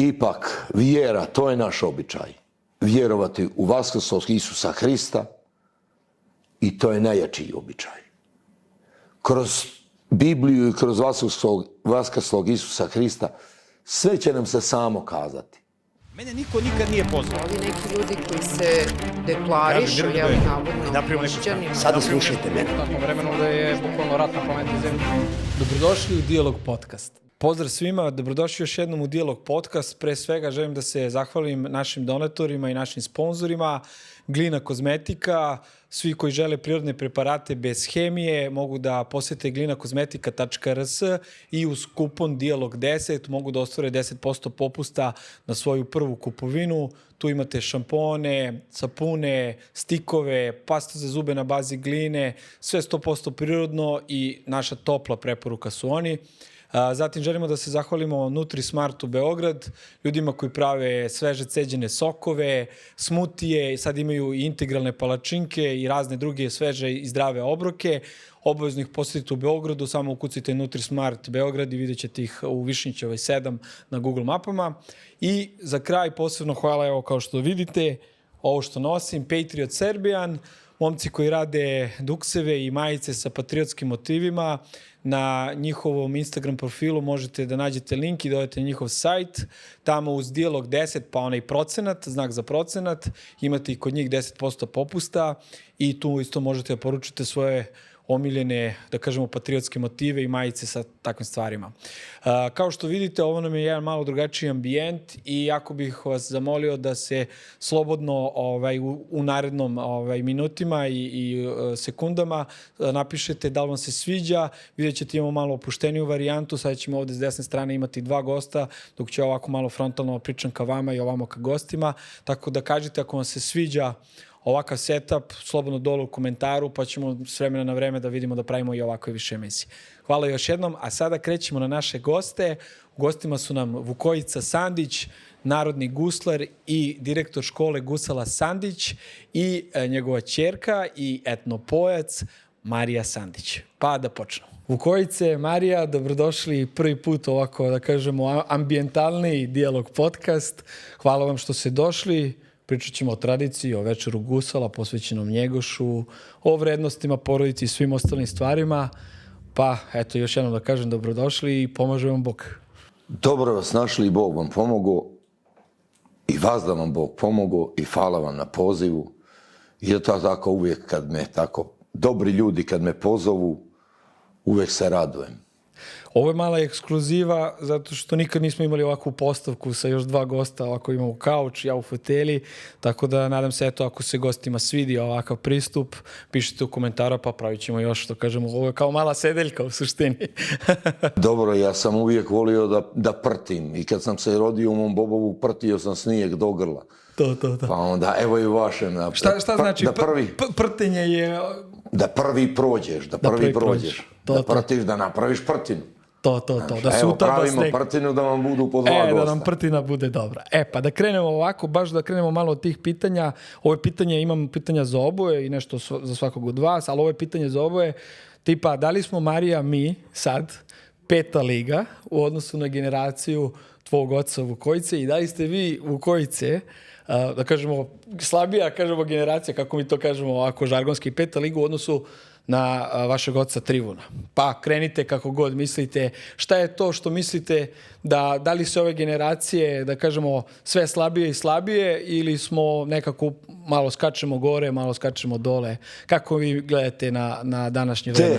Ipak, vjera, to je naš običaj. Vjerovati u vaskrslog Isusa Hrista i to je najjači običaj. Kroz Bibliju i kroz vaskrslog Isusa Hrista sve će nam se samo kazati. Mene niko nikad nije pozvao. Ovi neki ljudi koji se deklarišu, navodno hrišćani. Sada slušajte mene. U takvom vremenu da je bukvalno rat na planeti Zemlji. Dobrodošli u Dijalog podcast. Pozdrav svima, dobrodošli još jednom u Dijalog podcast. Pre svega želim da se zahvalim našim donatorima i našim sponzorima. Glina kozmetika, svi koji žele prirodne preparate bez hemije mogu da posete glinakozmetika.rs i uz kupon Dijalog10 mogu da ostvare 10% popusta na svoju prvu kupovinu. Tu imate šampone, sapune, stikove, pastu za zube na bazi gline, sve 100% prirodno i naša topla preporuka su oni. Zatim želimo da se zahvalimo Nutri-Smartu Beograd, ljudima koji prave sveže ceđene sokove, smutije, sad imaju i integralne palačinke i razne druge sveže i zdrave obroke. Obavezno ih posjetite u Beogradu, samo ukucite Nutri-Smart Beograd i vidjet ćete ih u Višnjićevoj 7 na Google mapama. I za kraj posebno hvala, evo kao što vidite, ovo što nosim, Patriot Serbian, momci koji rade dukseve i majice sa patriotskim motivima. Na njihovom Instagram profilu možete da nađete link i dodate njihov sajt. Tamo uz Dijalog 10 pa onaj procenat, znak za procenat, imate i kod njih 10% popusta i tu isto možete da poručite svoje omiljene, da kažemo, patriotske motive i majice sa takvim stvarima. Kao što vidite, ovo nam je jedan malo drugačiji ambijent i jako bih vas zamolio da se slobodno u narednom minutima i sekundama napišete da li vam se sviđa. Vidjet ćete, imamo malo opušteniju varijantu. Sada ćemo ovde s desne strane imati 2 gosta, dok ću ovako malo frontalno pričam ka vama i ovamo ka gostima. Tako da kažite ako vam se sviđa ovakav setup, slobodno dole u komentaru, pa ćemo s vremena na vreme da vidimo da pravimo i ovakve više emisije. Hvala još jednom, a sada krećemo na naše goste. U gostima su nam Vukojica Sandić, narodni guslar i direktor škole Gusala Sandić i njegova ćerka i etnopojac Marija Sandić. Pa da počnemo. Vukojice, Marija, dobrodošli prvi put ovako, da kažemo, ambijentalni Dijalog podcast. Hvala vam što ste došli. Pričat ćemo o tradiciji, o večeru gusala, posvećenom Njegošu, o vrednostima porodici i svim ostalim stvarima. Pa, eto, još jednom da kažem dobrodošli i pomaže vam Bog. Dobro vas našli i Bog vam pomogao i vas da vam Bog pomogao i hvala vam na pozivu. I je to tako uvijek kad me tako dobri ljudi kad me pozovu, uvijek se radujem. Ovo je mala ekskluziva zato što nikad nismo imali ovakvu postavku sa još 2 gosta, ovako imamo kauč, ja u foteli, tako da nadam se, eto, ako se gostima svidi ovakav pristup, pišite u komentaru pa pravit ćemo još, što kažemo, ovo je kao mala sedeljka u suštini. Dobro, ja sam uvijek volio da prtim i kad sam se rodio u mom Bobovu prtio sam snijeg do grla. To. Pa onda, evo i u vašem. Šta znači? Prtenje je... Da prvi prođeš, da prtiš, da napraviš prtinu. To. Da se evo, pravimo prtinu da vam budu po 2 gosta. Da nam prtina bude dobra. Pa da krenemo ovako, baš da krenemo malo od tih pitanja. Ovo je pitanje, imam pitanja za oboje i nešto za svakog od vas, ali ovo je pitanje za oboje. Tipa, da li smo Marija, mi, sad, 5. liga u odnosu na generaciju tvog oca Vukojice i da li ste vi, Vukojice, da kažemo, slabija, kažemo, generacija, kako mi to kažemo ovako žargonski, 5. liga u odnosu na vašeg oca Trivuna. Pa krenite kako god mislite. Šta je to što mislite da li se ove generacije, da kažemo, sve slabije i slabije ili smo nekako malo skačemo gore, malo skačemo dole? Kako vi gledate na današnje vreme?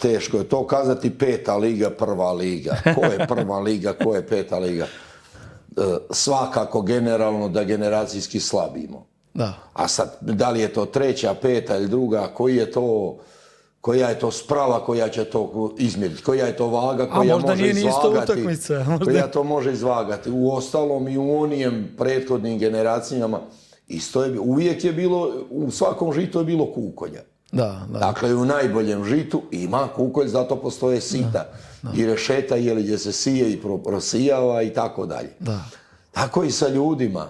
Teško je to kazati 5. liga, 1. liga. Ko je 1. liga, ko je 5. liga? Svakako generalno da generacijski slabimo. Da. A sad, da li je to 3., 5. ili 2., koja je to sprava koja će to izmjeriti, koja je to vaga koja može izvagati, koja to može izvagati. U ostalom i u onijem prethodnim generacijama isto je, uvijek je bilo, u svakom žitu je bilo kukolja. Da. Dakle, u najboljem žitu ima kukolj, zato postoje sita i rešeta gdje se sije i prosijava i tako dalje. Tako i sa ljudima.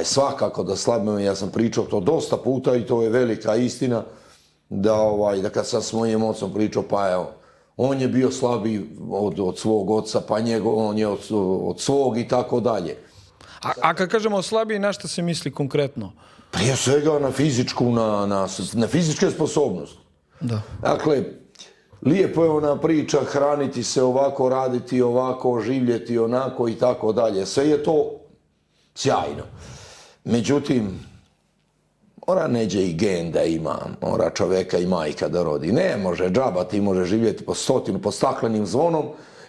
Svakako da slabimo, ja sam pričao to dosta puta i to je velika istina, da kad sam s mojim ocom pričao, pa evo, on je bio slabiji od svog oca, pa on je od svog i tako dalje. A kad kažemo slabiji, na što se misli konkretno? Prije svega na fizičku, na fizičke sposobnosti. Da. Dakle, lijepo je ona priča, hraniti se ovako, raditi ovako, živjeti onako i tako dalje. Sve je to sjajno. Međutim, mora neđe i gen da ima, mora čoveka i majka da rodi. Ne može džaba, ti može živjeti pod staklenim zvonom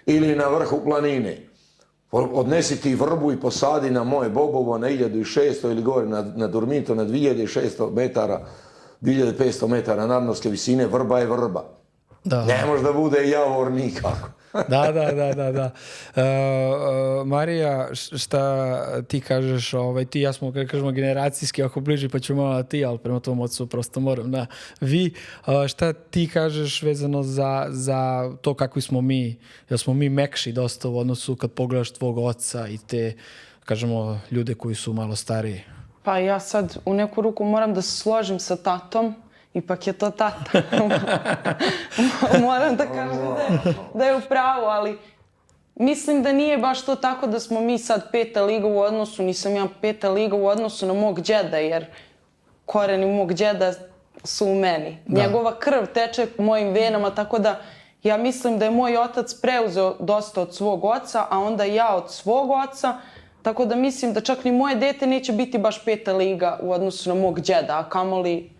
ili na vrhu planine. Odnesi ti vrbu i posadi na moje bobovo na 1600 ili gore na Durmito na 2600 metara, 2500 metara nadmorske visine, vrba je vrba. Da. Ne može da bude javor nikako. Da. Marija, šta ti kažeš, ti ja smo, kada kažemo, generacijski, ako bliži, pa ću malo ti, ali prema tom ocu prosto moram da vi. Šta ti kažeš vezano za to kakvi smo mi, jer smo mi mekši dosta u odnosu kad pogledaš tvog oca i te, kažemo, ljude koji su malo stariji? Pa ja sad u neku ruku moram da se složim sa tatom. Ipak je to tata. Moram da kažem da je u pravu, ali mislim da nije baš to tako da smo mi sad 5. liga u odnosu, nisam ja 5. liga u odnosu na mog džeda, jer koreni mog džeda su u meni. Da. Njegova krv teče u mojim venama, tako da ja mislim da je moj otac preuzeo dosta od svog oca, a onda ja od svog oca, tako da mislim da čak ni moje dete neće biti baš 5. liga u odnosu na mog džeda, a kamoli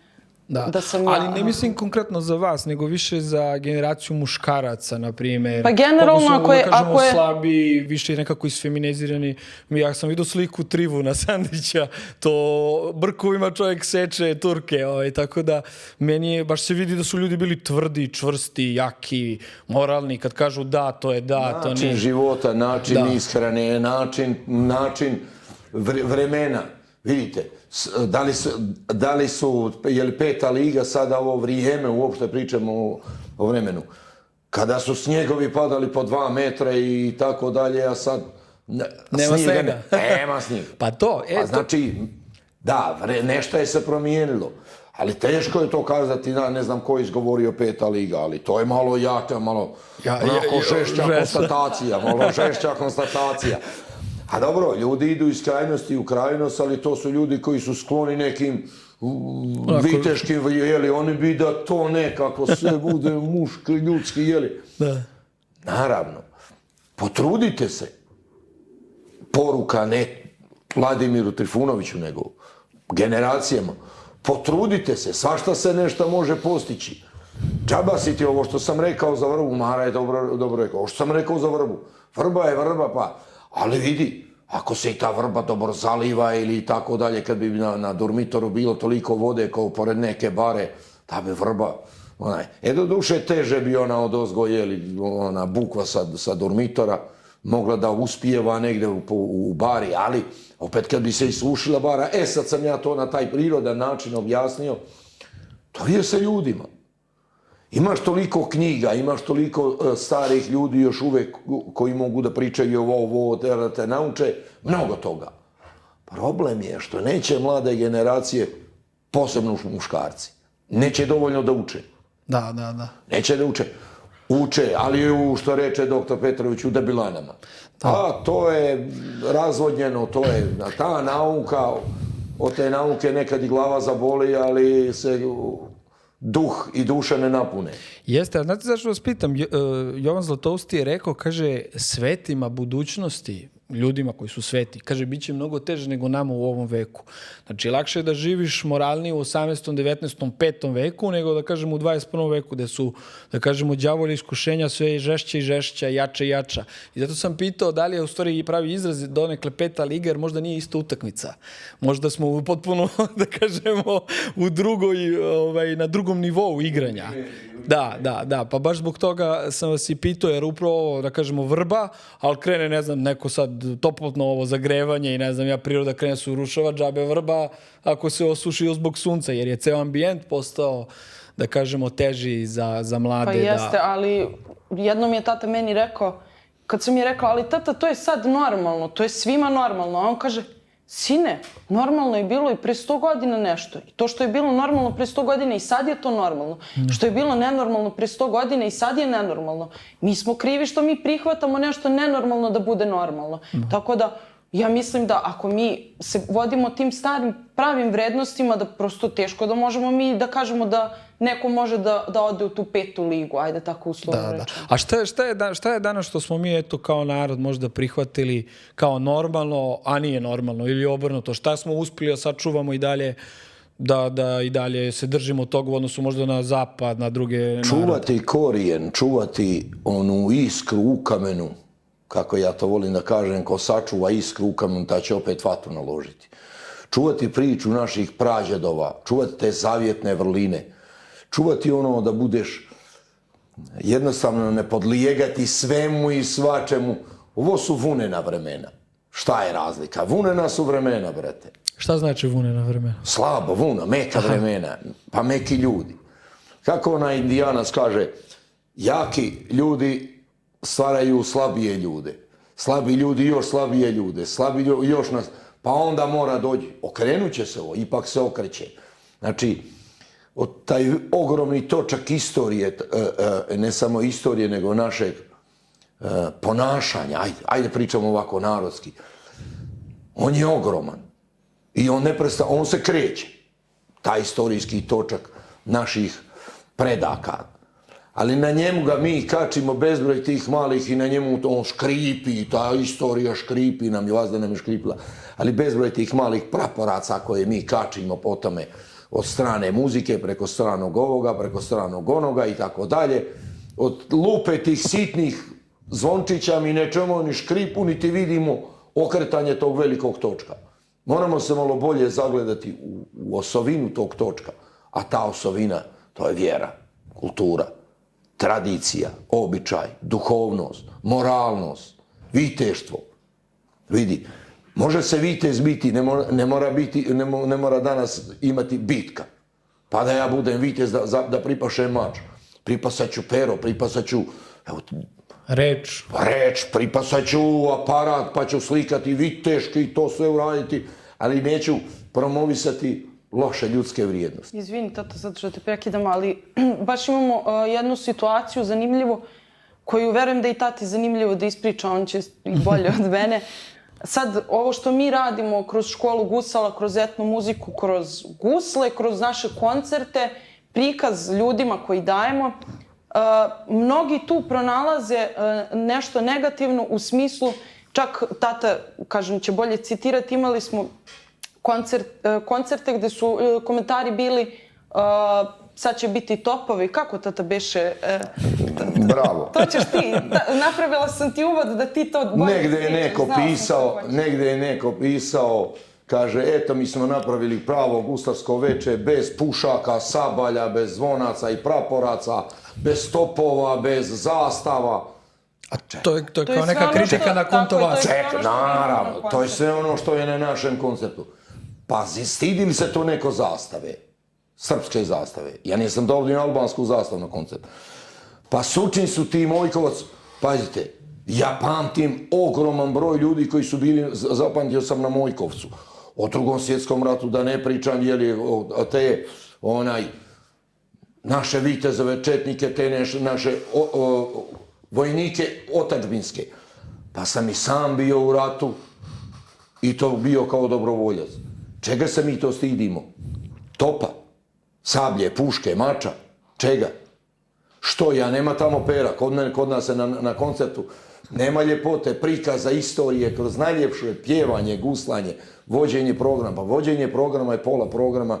da sam ja. Ali ne mislim konkretno za vas, nego više za generaciju muškaraca, na primjer. Pa generalno, ako je slabi, više nekako isfeminizirani. Ja sam vidio sliku Trivuna Sandrića, to brkovima čovjek seče Turke, tako da meni je, baš se vidi da su ljudi bili tvrdi, čvrsti, jaki, moralni, kad kažu da, to je da, to nije. Način života, način ishrane, način vremena. Vidite, da li su, je li 5. liga sada ovo vrijeme, uopšte pričamo o vremenu, kada su snjegovi padali po 2 metra i tako dalje, a sad nema snijega. Nema snijega. Pa to, znači, da, nešto je se promijenilo, ali teško je to kazati, ne znam ko je izgovorio 5. liga, ali to je malo jaka, malo onako žešća konstatacija. A dobro, ljudi idu iz krajnosti u krajnost, ali to su ljudi koji su skloni nekim viteškim, jeli, oni bi da to nekako sve bude muški, ljudski, jeli. Da. Naravno, potrudite se. Poruka ne Vladimiru Trifunoviću, nego generacijama. Potrudite se, svašta se nešto može postići. Džaba si ti ovo što sam rekao za vrbu, Mara je dobro rekao, ovo što sam rekao za vrbu. Vrba je vrba, pa... Ali vidi, ako se i ta vrba dobro zaliva ili tako dalje, kad bi na Durmitoru bilo toliko vode kao pored neke bare, ta bi vrba, do duše teže bi ona odozgo, ona bukva sa Durmitora, mogla da uspijeva negde u bari, ali opet kad bi se isušila bara, sad sam ja to na taj prirodan način objasnio, to je sa ljudima. Imaš toliko knjiga, imaš toliko starih ljudi još uvek koji mogu da pričaju ovo, da te nauče, mnogo toga. Problem je što neće mlade generacije, posebno muškarci, neće dovoljno da uče. Da. Neće da uče. Uče, ali što reče doktor Petrović, u debilanama. A to je razvodnjeno, to je ta nauka, od te nauke nekad i glava zaboli, ali se... duh i duša ne napune. Jeste, a znate zašto vas pitam? Jovan Zlatousti je rekao, kaže, svetima budućnosti, ljudima koji su sveti, kaže, bit će mnogo teže nego nama u ovom veku. Znači, lakše je da živiš moralnije u 18., 19., 5. veku, nego da kažemo u 21. veku, gde su, da kažemo, đavolje iskušenja sve žešća i žešća, jača i jača. I zato sam pitao da li je u stvari pravi izraz donekle 5. liga, jer možda nije isto utakmica. Možda smo potpuno, da kažemo, u drugoj, na drugom nivou igranja. Da, pa baš zbog toga sam vas i pitao, jer upravo, da kažemo, vrba, ali krene, ne znam, neko sad toplotno ovo zagrevanje i ne znam, priroda krene se urušava, džabe vrba ako se osuši zbog sunca, jer je ceo ambijent postao, da kažemo, teži za mlade. Pa jeste, ali jednom je tata meni rekao, kad sam je rekao, ali tata, to je sad normalno, to je svima normalno, a on kaže, Sine, normalno je bilo i pre 100 godina nešto. I to što je bilo normalno pre 100 godina i sad je to normalno. Što je bilo nenormalno pre 100 godina i sad je nenormalno. Mi smo krivi što mi prihvatamo nešto nenormalno da bude normalno. Tako da, ja mislim da ako mi se vodimo tim starim pravim vrednostima, da prosto teško da možemo mi da kažemo da neko može da ode u tu 5. ligu, ajde tako uslovno rečeno. A šta je danas što smo mi eto kao narod možda prihvatili kao normalno, a nije normalno ili obrnuto? Šta smo uspjeli da sačuvamo i dalje da i dalje se držimo tog u odnosu možda na zapad, na druge narode? Čuvati korijen, čuvati onu iskru u kamenu, kako ja to volim da kažem, ko sačuva iskru u kamenu, ta će opet vatru naložiti. Čuvati priču naših prađedova, čuvati te zavjetne vrline, čuvati ono da budeš jednostavno ne podlijegati svemu i svačemu. Ovo su vunena vremena. Šta je razlika? Vunena su vremena, brate. Šta znači vunena vremena? Slabo, vuna, meka vremena, pa meki ljudi. Kako onaj Indijanac kaže, jaki ljudi stvaraju slabije ljude. Slabi ljudi još slabije ljude. Slabi ljudi još nas... Pa onda mora doći. Okrenut će se ovo, ipak se okreće. Znači, taj ogromni točak istorije, ne samo istorije, nego našeg ponašanja, ajde pričamo ovako narodski, on je ogroman. I on se kreće. Taj istorijski točak naših predaka. Ali na njemu ga mi kačimo bezbroj tih malih i na njemu on škripi, ta istorija škripi nam, vazda nam je škripila. Ali bezbroj tih malih praporaca koje mi kačimo po tome od strane muzike, preko stranog ovoga, preko stranog onoga i tako dalje. Od lupe tih sitnih zvončića mi nećemo ni škripu, niti vidimo okretanje tog velikog točka. Moramo se malo bolje zagledati u osovinu tog točka, a ta osovina, to je vjera, kultura, tradicija, običaj, duhovnost, moralnost, viteštvo. Vidi, može se vitez biti, ne mora danas imati bitka. Pa da ja budem vitez da pripašem mač. Pripasat ću pero, pripasat ću reč, pripasat ću aparat, pa ću slikati viteški i to sve uraditi, ali neću promovisati loše ljudske vrijednosti. Izvini, tata, zato što te prekidam, ali baš imamo jednu situaciju zanimljivu, koju verujem da i tati zanimljivo da ispriča, on će i bolje od mene. Sad, ovo što mi radimo kroz školu gusala, kroz etno muziku, kroz gusle, kroz naše koncerte, prikaz ljudima koji dajemo, mnogi tu pronalaze nešto negativno u smislu, čak tata, kažem, će bolje citirati, imali smo koncerte gde su komentari bili sad će biti topovi. Kako tata beše? Bravo. To ćeš ti. Napravila sam ti uvod da ti to bolje Negde je neko pisao, kaže, eto mi smo napravili pravo guslarsko veče bez pušaka, sabalja, bez zvonaca i praporaca, bez topova, bez zastava. A to je kao neka kritika na konto vas. Naravno, to je sve ono što je na našem koncertu. Pazi, stidi li se to neko zastave? Srpske zastave. Ja nisam dovoljno albansku zastavu na koncertu. Pa sučin su ti Mojkovac, pazite, ja pamtim ogroman broj ljudi koji su bili, zapamtio sam na Mojkovcu. O Drugom svjetskom ratu, da ne pričam, te naše vitezove, četnike, te naše vojnike otadžbinske. Pa sam i sam bio u ratu i to bio kao dobrovoljac. Čega se mi to stidimo? Topa, sablje, puške, mača, čega? Što ja, nema tamo pera, kod nas se na koncertu nema ljepote, prikaza, istorije, kroz najljepše pjevanje, guslanje, vođenje programa. Pa vođenje programa je pola programa,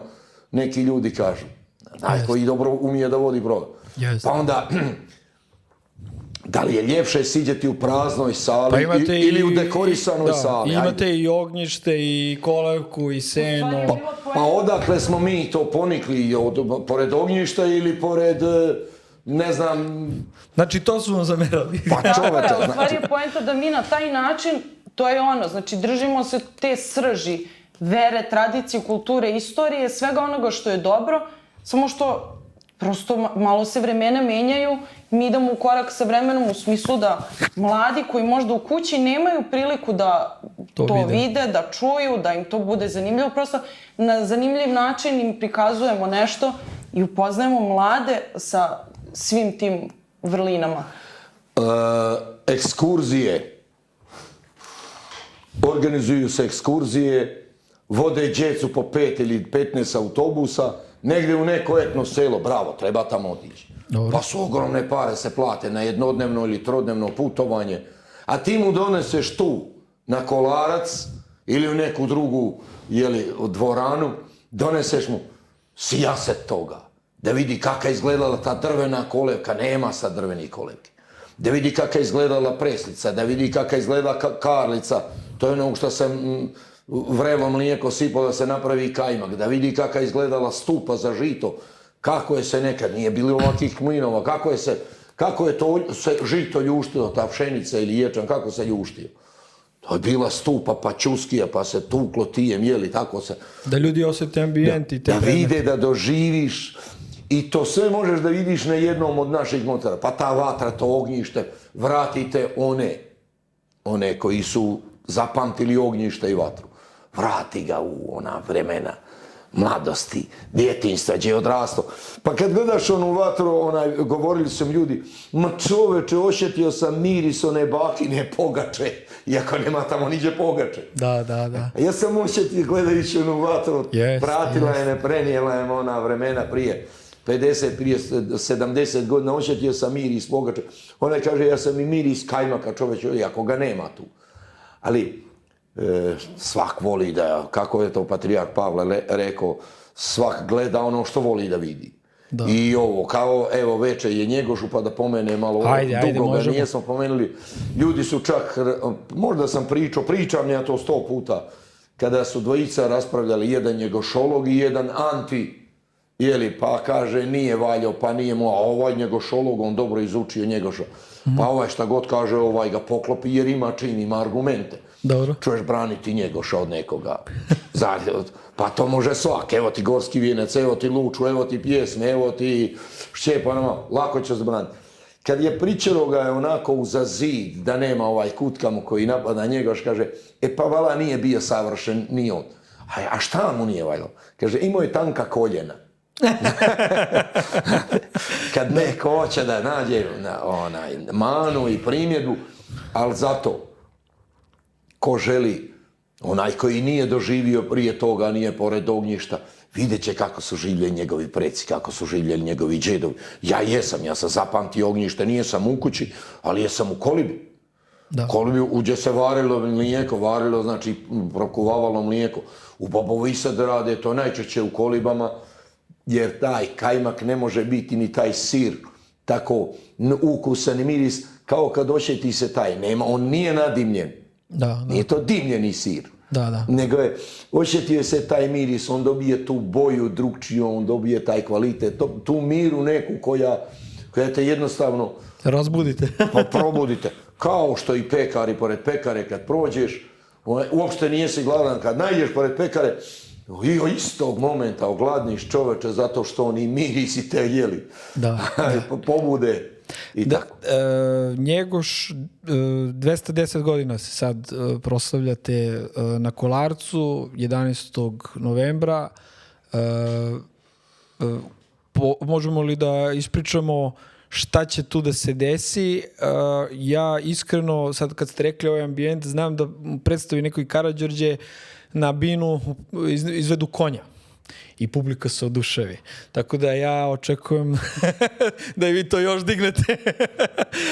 neki ljudi kažu. Koji dobro umije da vodi program. Pa onda, da li je ljepše siđeti u praznoj sali ili u dekorisanoj sali? Imate i ognjište, i kolevku, i seno. Pa odakle smo mi to ponikli? Pored ognjišta ili pored, ne znam... Znači, to su vam zamerali. Pa čoveče, u stvari je poenta da mi na taj način, to je ono, znači držimo se te srži vere, tradicije, kulture, istorije, svega onoga što je dobro, samo što prosto malo se vremena menjaju, mi idemo u korak sa vremenom u smislu da mladi koji možda u kući nemaju priliku da to vide, da čuju, da im to bude zanimljivo. Prosto na zanimljiv način im prikazujemo nešto i upoznajemo mlade sa svim tim vrlinama. Ekskurzije. Organizuju se ekskurzije, vode djecu po 5 ili 15 autobusa, negdje u neko etno selo, bravo, treba tamo otići. Pa su ogromne pare se plate na jednodnevno ili trodnevno putovanje, a ti mu doneseš tu na Kolarac ili u neku drugu dvoranu, doneseš mu sijaset toga, da vidi kako je izgledala ta drvena kolevka, nema sad drvenih kolevki, da vidi kako je izgledala preslica, da vidi kako je izgledala karlica, to je ono što se vrelo mlijeko sipao da se napravi kajmak, da vidi kako je izgledala stupa za žito, kako je se nekad, nije bilo ovakvih mlinova, kako je to se žito ljuštilo, ta pšenica ili ječam, kako se ljuštio. To je bila stupa pa čuskija, pa se tuklo tijem, jeli, tako se... Da ljudi osjeti ambijent i te... Da vide, da doživiš i to sve možeš da vidiš na jednom od naših motora. Pa ta vatra, to ognjište, vratite one koji su zapamtili ognjište i vatru. Vrati ga u ona vremena mladosti, djetinjstva, gdje je odrastao. Pa kad gledaš onu vatru, govorili su mi ljudi, ma čoveče, osjetio sam miris one bakine pogače, iako nema tamo niđe pogače. Da. Ja sam osjetio gledajući onu vatru, pratila je me, prenijela je ona vremena prije 50, prije 70 godina, osjetio sam miris pogače. Ona kaže, ja sam i miris kajmaka, čoveče, iako ga nema tu. Ali svak voli da, kako je to patrijarh Pavle rekao, svak gleda ono što voli da vidi. Da. I ovo, kao evo večer je Njegošu, pa da pomene malo, dugo ga nijesmo pomenuli. Ljudi su čak, možda sam pričam ja to 100 puta, kada su dvojica raspravljali, jedan njegošolog i jedan anti, pa kaže nije valjao, pa nije mu, a ovaj njegošolog, on dobro izučio Njegoša. Pa ovaj šta god kaže, ovaj ga poklopi jer ima čin, ima argumente. Dobro. Čuješ braniti Njegoša od nekoga. Pa to može svak. Evo ti Gorski vijenac, evo ti Luču, evo ti pjesme, evo ti Šćepanama. Lako će se braniti. Kad je pričalo ga je onako uza zid, da nema ovaj kutkamu koji napada Njegoš, kaže, pa vala nije bio savršen, ni on. A šta mu nije valjalo? Kaže, imao je tanka koljena. Kad neko hoće da nađe manu i primjedbu, ali zato ko želi, onaj koji nije doživio prije toga, nije pored ognjišta, vidjet će kako su živjeli njegovi preci, kako su živjeli njegovi džedovi. Ja sam zapamtio ognjište, nije sam u kući, ali jesam u kolibi. Kolibi gdje se varilo mlijeko, znači prokuvavalo mlijeko. U Bobovi sad rade to najčešće u kolibama, jer taj kajmak ne može biti ni taj sir tako ukusan i miris kao kad osjeti se taj. On nije nadimljen. Nije to dimljeni sir. Nego je, osjetio se taj miris, on dobije tu boju drugčiju, on dobije taj kvalitet, tu miru neku koja te jednostavno razbudite. Probudite. Kao što i pekari, pored pekare kad prođeš, uopšte nijesi gladan, kad najdeš pored pekare, i istog momenta ogladniš čoveče zato što oni mirisi te jeli. Pobude i tako. Njegoš, 210 godina se sad proslavljate na Kolarcu, 11. novembra. Možemo li da ispričamo šta će tu da se desi? Ja iskreno, sad kad ste rekli ovaj ambijent, znam da predstavi neko i Karađorđe na binu izvedu konja i publika se oduševi. Tako da ja očekujem da i vi to još dignete.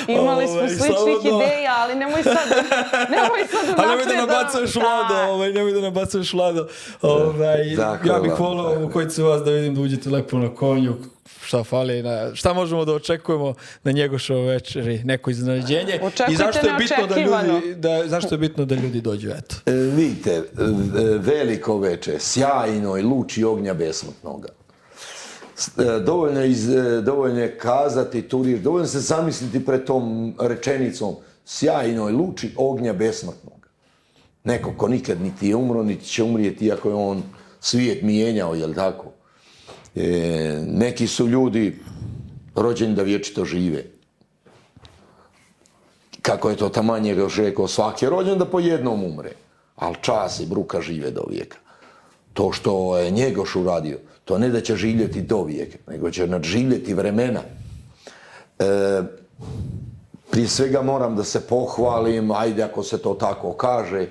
Imali smo sličnih ideja, ali nemoj sad unaprijed. Ali nemoj da nabacuješ Vlado. Ja bih volio u kojicu vas da vidim da uđete lepo na konju. Šta fali, šta možemo da očekujemo na Njegošovoj večeri, neko iznenađenje. I zašto je bitno da ljudi dođu, eto. Vidite, veliko veče, sjajno i luči ognja besmrtnoga. Dovoljno je kazati tu riječ, dovoljno se zamisliti pred tom rečenicom, sjajno je luči ognja besmrtnoga. Neko ko nikad niti je umro, niti će umrijeti, iako je on svijet mijenjao, jel tako? Neki su ljudi rođeni da vječito žive. Kako je to taman Njegoš rekao, svaki je rođen da po jednom umre. ali čas i bruka žive do vijeka. To što je Njegoš uradio, to ne da će živjeti do vijeka, nego će nadživjeti vremena. Prije svega moram da se pohvalim, ajde ako se to tako kaže,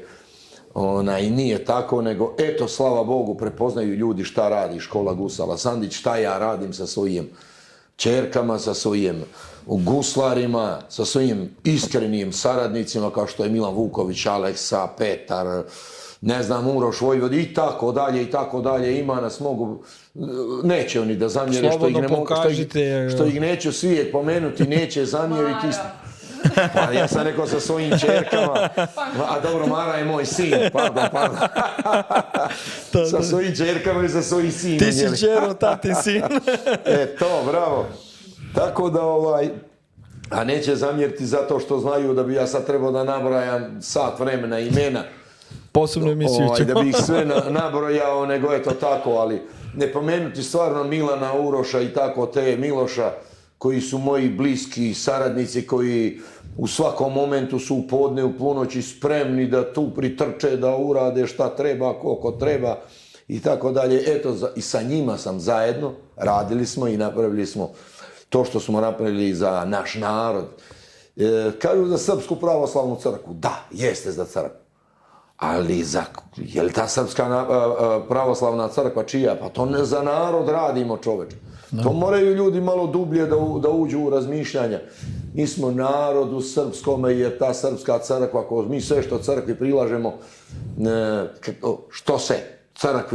i nije tako, nego eto, slava Bogu, prepoznaju ljudi šta radi škola Gusala Sandić, šta ja radim sa svojim ćerkama, sa svojim guslarima, sa svojim iskrenim saradnicima kao što je Milan Vuković, Aleksa, Petar, ne znam, Uroš Vojvod i tako dalje, ima nas mogu, neće oni da zamjere što ih neću svijet pomenuti, neće zamjeriti. Pa ja sam rekao sa svojim ćerkama, a dobro, Mara je moj sin, pardon. Sa svojim ćerkama i sa svojim sinom. Ti si ćero, tati sin. To, bravo. Tako da a neće zamjeriti zato što znaju da bi ja sad trebao da nabrajam sat vremena imena. Posebno emisiju ćemo. Da bi ih sve nabrojao, nego eto tako, ali ne pomenuti stvarno Milana, Uroša i tako te Miloša, koji su moji bliski saradnici, koji u svakom momentu su u podne, u ponoći spremni da tu pritrče, da urade šta treba, koliko treba i tako dalje. Eto, i sa njima sam zajedno, radili smo i napravili smo to što smo napravili za naš narod. Kažu za Srpsku pravoslavnu crkvu. Da, jeste za crkvu. Ali je li ta Srpska pravoslavna crkva čija? Pa to ne za narod radimo, čoveče. To moraju ljudi malo dublje da uđu u razmišljanja. Mi smo narod u srpskome, jer ta srpska crkva, mi sve što crkvi prilažemo, što se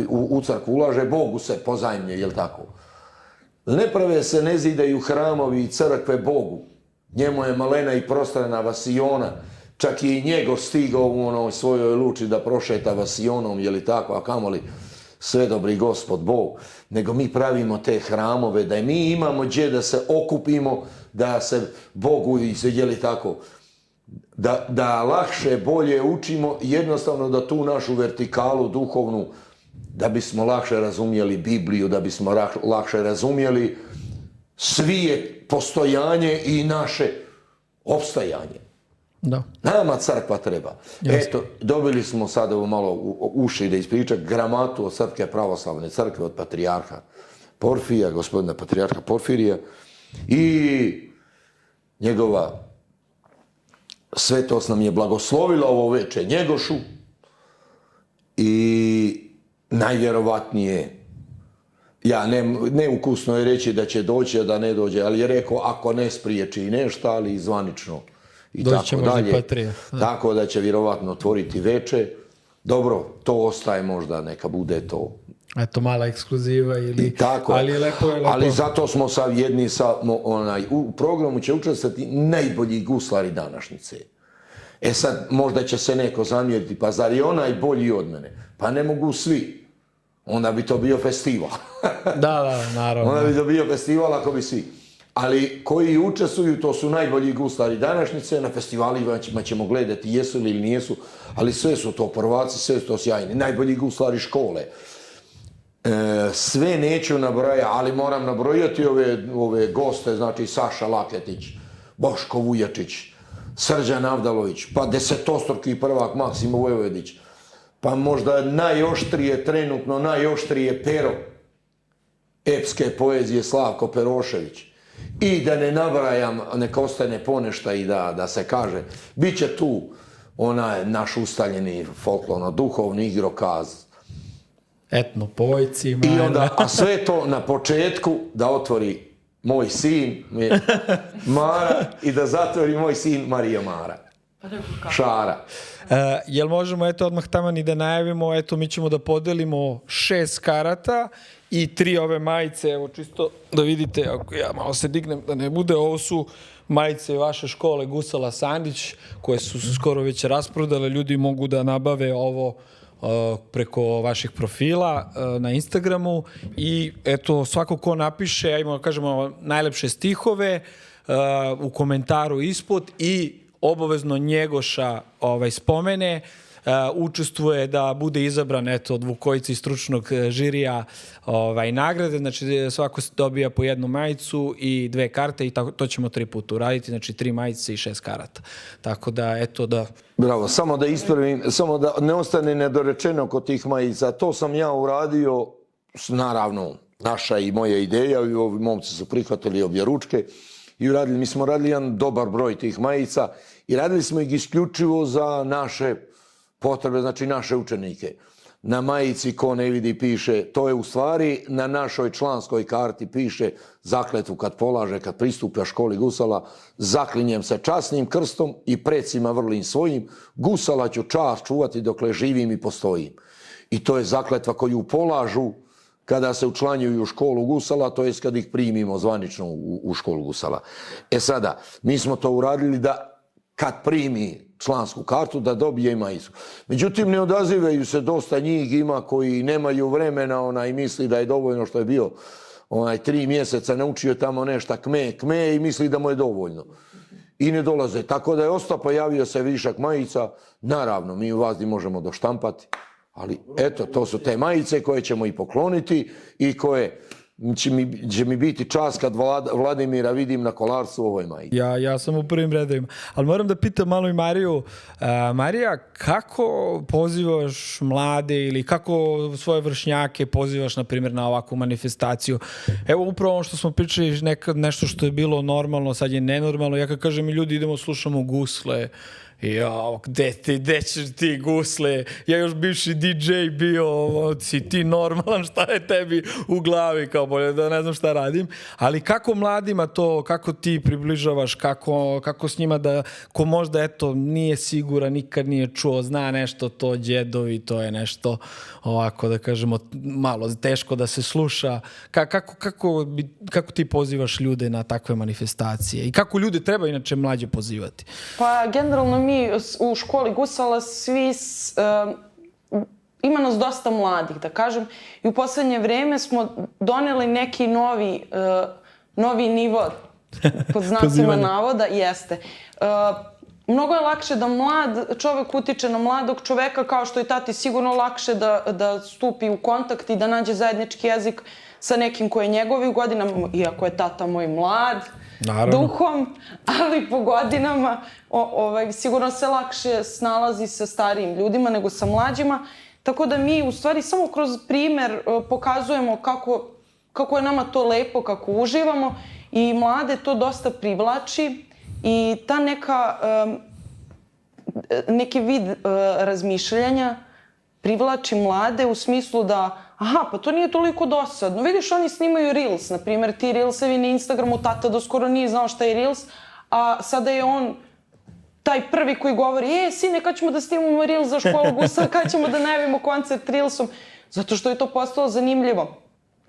u crkvu ulaže, Bogu se pozajmlje, jel tako? Ne prave se, ne zidaju hramovi i crkve Bogu. Njemu je malena i prostrana vasiona, čak je i Njegoš stigao u onoj svojoj luči da prošeta vasionom, jel tako, a kamoli sve dobri Gospod Bog, nego mi pravimo te hramove, da mi imamo gdje da se okupimo, da se Bogu, jeli tako, da lakše, bolje učimo, jednostavno da tu našu vertikalu duhovnu, da bismo lakše razumjeli Bibliju, da bismo lakše razumjeli svijet, postojanje i naše opstajanje. Da. Nama crkva treba. Eto, dobili smo sad ovo malo uši da ispričam gramatu od Srpske pravoslavne crkve od patrijarha Porfirija, gospodina patrijarha Porfirija i njegova svetost nam je blagoslovila ovo veče Njegošu i najvjerovatnije, ja neukusno je reći da će doći, a da ne dođe, ali je rekao ako ne spriječi nešto, ali zvanično i tako dalje. Tako da će vjerovatno otvoriti veče. Dobro, to ostaje možda, neka bude to. Eto, mala ekskluziva ili... Tako, ali je lepo. Ali zato smo sad jedni u programu će učestvati najbolji guslari današnjice. E sad, možda će se neko zamjeriti, pa zar je onaj bolji od mene? Pa ne mogu svi. Onda bi to bio festival. Da, naravno. Onda bi to bio festival ako bi svi. Ali koji učestvuju, to su najbolji guslari današnjice, na festivalima ćemo gledati jesu li ili nijesu, ali sve su to prvaci, sve su to sjajni, najbolji guslari škole. Sve neću nabrojati, ali moram nabrojati ove goste, znači Saša Laketić, Boško Vujačić, Srđan Avdalović, pa desetostruki prvak Maksimo Vojvodić, pa možda trenutno najoštrije pero epske poezije Slavko Perošević. I da ne nabrajam, neka ostane ponešta i da se kaže, bit će tu onaj naš ustaljeni folklorno-duhovni igrokaz. Etnopojci. I onda, a sve to na početku da otvori moj sin Mara i da zatvori moj sin Marija Mara. Šara. Jel možemo odmah taman i da najavimo, mi ćemo da podelimo 6 karata i 3 ove majice, evo čisto da vidite, ako ja malo se dignem da ne bude, ovo su majice vaše škole Gusala Sandić, koje su skoro već rasprodale, ljudi mogu da nabave ovo preko vaših profila na Instagramu i eto, svako ko napiše, ajmo da kažemo najlepše stihove u komentaru ispod i obavezno Njegoša spomene, učestvuje da bude izabran od Vukojice iz stručnog žirija nagrade. Znači svako dobija po jednu majicu i 2 karte i to ćemo 3 puta uraditi. Znači 3 majice i 6 karata. Tako da, eto da... Bravo, samo da ispravim, samo da ne ostane nedorečeno kod tih majica. To sam ja uradio, naravno, naša i moja ideja, i ovi momci su prihvatili obje ručke i mi smo radili jedan dobar broj tih majica i radili smo ih isključivo za naše potrebe, znači naše učenike. Na majici ko ne vidi piše, to je u stvari na našoj članskoj karti piše zakletvu kad polaže, kad pristupa školi gusala, zaklinjem se časnim krstom i precima vrlim svojim, gusala ću čast čuvati dokle živim i postojim. I to je zakletva koju polažu kada se učlanjuju u školu gusala, to jest kad ih primimo zvanično u školu gusala. E sada, mi smo to uradili da kad primi člansku kartu da dobije i majicu. Međutim, ne odazivaju se, dosta njih ima koji nemaju vremena i misli da je dovoljno što je bio 3 mjeseca, naučio tamo nešto kme i misli da mu je dovoljno. I ne dolaze. Tako da je ostao, pojavio se višak majica. Naravno, mi u Vazdi možemo doštampati, ali eto, to su te majice koje ćemo i pokloniti i koje će mi biti čast kad Vladimira vidim na kolarcu u ovoj majici. Ja sam u prvim redovima. Ali moram da pitam malo i Mariju. Marija, kako pozivaš mlade ili kako svoje vršnjake pozivaš, na primjer, na ovakvu manifestaciju? Evo, upravo ono što smo pričali, nekad nešto što je bilo normalno, sad je nenormalno. Ja kad kažem i ljudi idemo, slušamo gusle, gde ćeš ti gusle, ja još bivši DJ bio, si ti normalan, šta je tebi u glavi, kao bolje da ne znam šta radim, ali kako mladima to, kako ti približavaš, kako s njima da, ko možda eto nije siguran, nikad nije čuo, zna nešto to djedovi, to je nešto ovako da kažemo malo teško da se sluša, kako ti pozivaš ljude na takve manifestacije i kako ljude treba inače mlađe pozivati? Pa generalno mi u školi gusala svi, ima nas dosta mladih, da kažem, i u posljednje vrijeme smo doneli neki novi nivo, pod znacima navoda, jeste. Mnogo je lakše da mlad čovjek utiče na mladog čovjeka, kao što je tati sigurno lakše da stupi u kontakt i da nađe zajednički jezik sa nekim koji je njegovih godinama, iako je tata moj mlad, duhom, ali po godinama sigurno se lakše snalazi sa starijim ljudima nego sa mlađima. Tako da mi u stvari samo kroz primjer pokazujemo kako je nama to lepo, kako uživamo i mlade to dosta privlači i ta neki vid razmišljanja privlači mlade u smislu da pa to nije toliko dosadno. Vidiš, oni snimaju Reels, na primjer, ti Reelsevi na Instagramu, tata do skoro nije znao šta je Reels, a sada je on taj prvi koji govori, sine, kad ćemo da snimamo Reels za školu gusala, kad ćemo da najavimo koncert Reelsom, zato što je to postalo zanimljivo.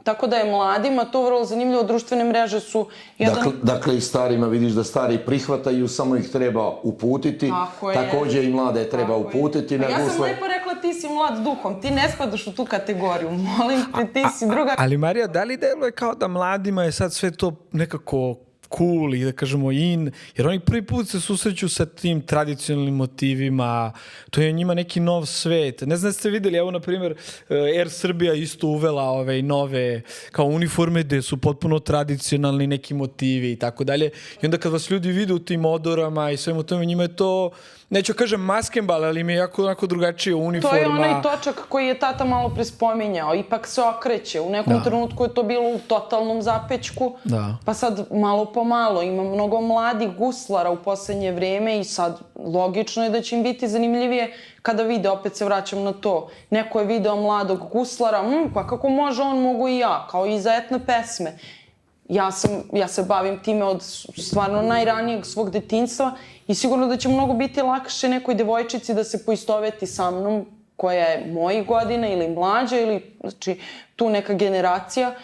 Tako da je mladima to vrlo zanimljivo, društvene mreže su jedan... Dakle, i starima vidiš da stari prihvataju, samo ih treba uputiti, također i mlade treba uputiti na gusle. Ja sam lepo rekla, ti si mlad duhom, ti ne spadaš u tu kategoriju, molim te, ti si druga... Ali Marija, da li deluje kao da mladima je sad sve to nekako cool i da kažemo in, jer oni prvi put se susreću sa tim tradicionalnim motivima, to je njima neki nov svet. Ne znam da ste vidjeli, evo na primjer Air Srbija isto uvela ove nove kao uniforme gde su potpuno tradicionalni neki motivi i tako dalje. I onda kad vas ljudi vide u tim odorama i svemu tome, njima je to, neću kažem maskembal, ali mi je jako onako drugačije uniforma. To je onaj točak koji je tata malo prespominjao, ipak se okreće. U nekom trenutku je to bilo u totalnom zapečku, pa sad malo po malo. Ima mnogo mladih guslara u posljednje vrijeme i sad logično je da će im biti zanimljivije kada vide, opet se vraćam na to, neko je video mladog guslara, pa kako može on, mogu i ja, kao i za etne pesme. Ja se bavim time od stvarno najranijeg svog detinjstva i sigurno da će mnogo biti lakše nekoj devojčici da se poistoveti sa mnom koja je mojih godina ili mlađa ili znači tu neka generacija.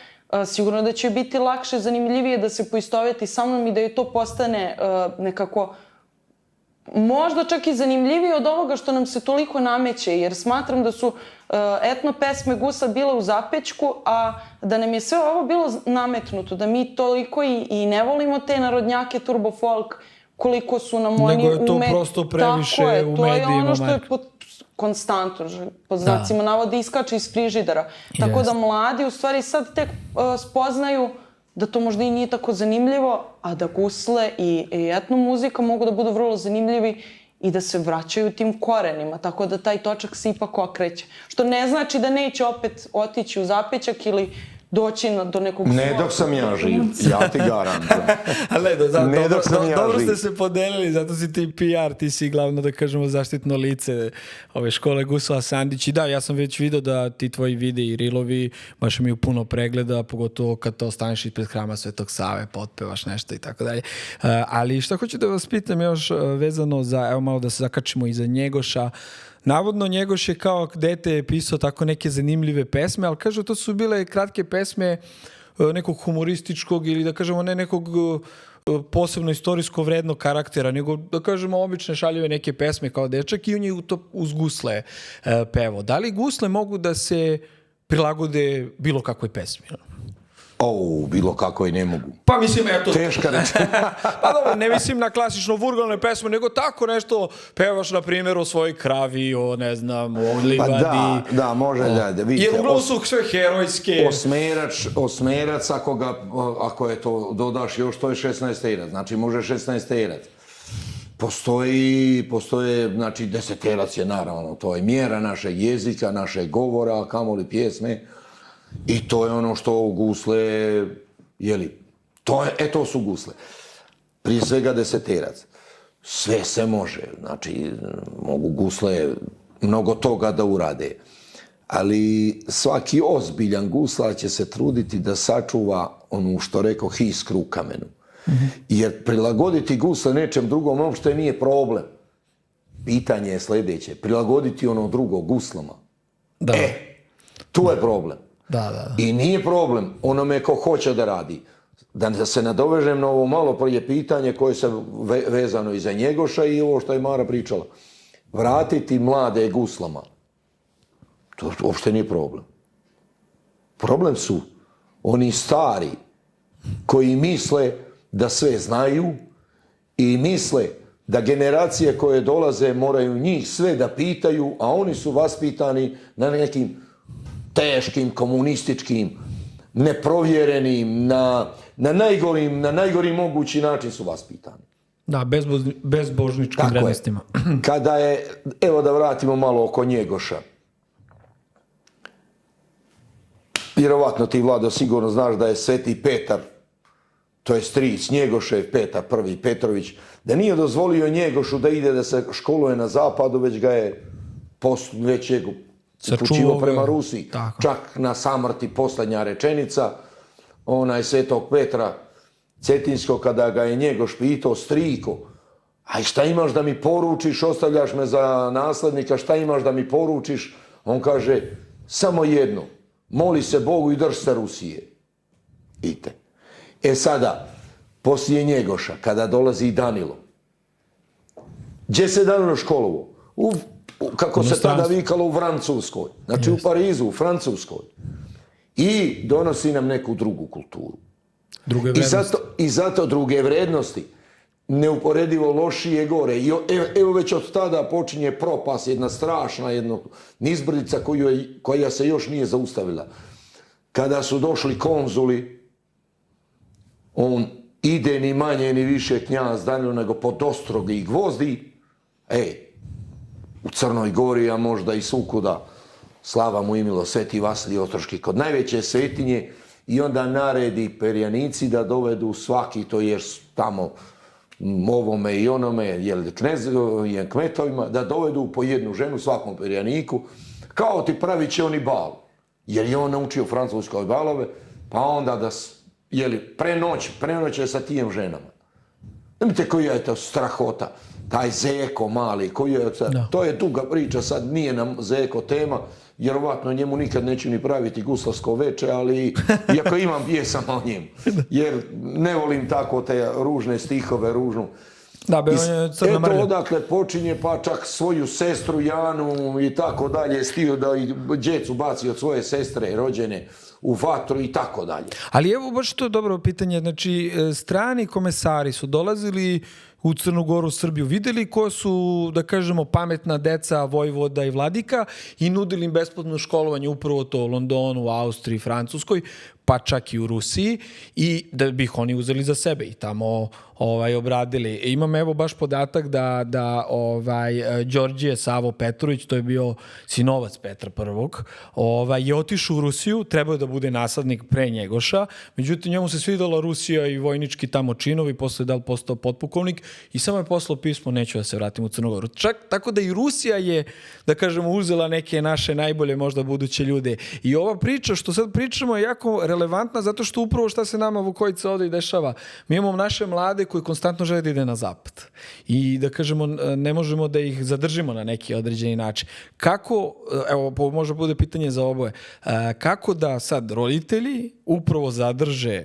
Sigurno da će biti lakše, zanimljivije da se poistoveti sa mnom i da je to postane nekako možda čak i zanimljivije od ovoga što nam se toliko nameće, jer smatram da su etno pesme Gusa bile u zapečku, a da nam je sve ovo bilo nametnuto, da mi toliko i ne volimo te narodnjake turbo folk, koliko su nam oni nego je to prosto previše u medijima. To je ono što je konstantno, pod znacima navoda iskače iz frižidera. Tako da mladi u stvari sad tek spoznaju da to možda i nije tako zanimljivo, a da gusle i etno muzika mogu da budu vrlo zanimljivi i da se vraćaju tim korenima, tako da taj točak se ipak okreće. Što ne znači da neće opet otići u zapećak ili doći do nekog... Ne dok sam ja živ, ja ti garantujem. Dobro ste se podelili, zato si ti PR, ti si glavno, da kažemo, zaštitno lice ove škole Gusula Sandić. I da, ja sam već vidio da ti tvoji videi i rilovi baš imaju puno pregleda, pogotovo kad to staneš ispred hrama Svetog Save, potpevaš nešto i tako dalje. Ali šta hoću da vas pitam još vezano za, evo malo da se zakačimo iza Njegoša. Navodno Njegoš je kao dete pisao tako neke zanimljive pesme, ali kažu to su bile kratke pesme nekog humorističkog ili da kažemo ne nekog posebno istorijsko vrednog karaktera, nego da kažemo obične šaljive neke pesme kao dečak i on je to uz gusle pevo. Da li gusle mogu da se prilagode bilo kakvoj pesmi? Bilo kako i ne mogu. Pa mislim, eto... Teška reći. Pa dobro, ne mislim na klasično vulgarne pesme, nego tako nešto pevaš, na primjer, o svojoj kravi, o, ne znam, o livadi. Pa da, može da. Jer uglavnom su sve herojske. Osmerac, ako je to dodaš još, to je 16-terac. Znači, može 16-terac. Postoje, znači, 10-terac je naravno, to je mjera našeg jezika, našeg govora, kamoli pjesme. I to je ono što gusle, to su gusle. Prije svega 10-terac. Sve se može, znači mogu gusle mnogo toga da urade. Ali svaki ozbiljan guslar će se truditi da sačuva ono što rekao iskru u kamenu. Jer prilagoditi gusle nečem drugom uopšte nije problem. Pitanje je sljedeće, prilagoditi ono drugo guslama. Da. Tu je problem. Da. I nije problem onome ko hoće da radi. Da se nadovežem na ovo malo prije pitanje koje se vezano i za Njegoša i ovo što je Mara pričala. Vratiti mlade guslama. To uopšte nije problem. Problem su oni stari koji misle da sve znaju i misle da generacije koje dolaze moraju njih sve da pitaju, a oni su vaspitani na nekim teškim, komunističkim, neprovjerenim, na najgori mogući način su vaspitani. Da, bezbožničkim vrednostima. Kada je, evo da vratimo malo oko Njegoša. Vjerovatno ti, Vlado, sigurno znaš da je Sveti Petar, to je stric Njegošev, Petar I Petrović, da nije dozvolio Njegošu da ide da se školuje na zapadu, već ga je upućivo prema Rusiji. Tako. Čak na samrti posljednja rečenica, onaj Svetog Petra Cetinskog, kada ga je Njegoš pitao, striko, a šta imaš da mi poručiš, ostavljaš me za naslednika, šta imaš da mi poručiš? On kaže, samo jedno, moli se Bogu i drž se Rusije. Vidite. Sada, poslije Njegoša, kada dolazi Danilo, gdje se Danilo školovo? Kako se tada vikalo, u Francuskoj. Znači u Parizu, u Francuskoj. I donosi nam neku drugu kulturu. Druge vrednosti. I zato druge vrednosti. Neuporedivo lošije gore. I evo već od tada počinje propast, jedna strašna nizbrdica koja se još nije zaustavila. Kada su došli konzuli, on ide ni manje ni više knjaz Danilo nego pod ostrogi i gvozdi. U Crnoj Gori, a možda i svukuda, slava mu i milo, Sveti Vasilij Ostroški, kod najveće svetinje, i onda naredi perjanici da dovedu svaki, to je tamo ovome i onome, kmetovima, da dovedu po jednu ženu svakom perjaniku, kao ti pravit će oni bal. Jer je on naučio francuskoj balove, pa onda da prenoće sa tijem ženama. Znate koja je to strahota, taj Zeko mali, to je duga priča, sad nije nam Zeko tema, vjerovatno njemu nikad neću ni praviti guslarsko veče, ali iako imam pjesama o njemu, jer ne volim tako te ružne stihove, ružnu. Da, on je crna mrlja. Eto odakle počinje, pa čak svoju sestru Janu i tako dalje, stio da i djecu baci od svoje sestre rođene u vatru i tako dalje. Ali evo baš to je dobro pitanje, znači strani komesari su dolazili u Crnu Goru, Srbiju, videli ko su, da kažemo, pametna deca Vojvoda i Vladika i nudili im besplatno školovanje upravo to u Londonu, Austriji, Francuskoj, pa čak i u Rusiji, i da bi ih oni uzeli za sebe i tamo obradili. Imam evo baš podatak da Đorđe Savo Petrović, to je bio sinovac Petra I, je otišao u Rusiju, trebao je da bude nasadnik pre Njegoša, međutim njemu se svidala Rusija i vojnički tamo činovi, posle je postao potpukovnik i samo je poslao pismo, neću da se vratim u Crnu Goru. Čak tako da i Rusija je, da kažemo, uzela neke naše najbolje možda buduće ljude. I ova priča što sad pričamo je jako relevantna zato što upravo šta se nama Vukojica ovdje i dešava. Mi imamo naše mlade koji konstantno žele da ide na zapad. I da kažemo, ne možemo da ih zadržimo na neki određeni način. Kako, evo, možda bude pitanje za oboje, kako da sad roditelji upravo zadrže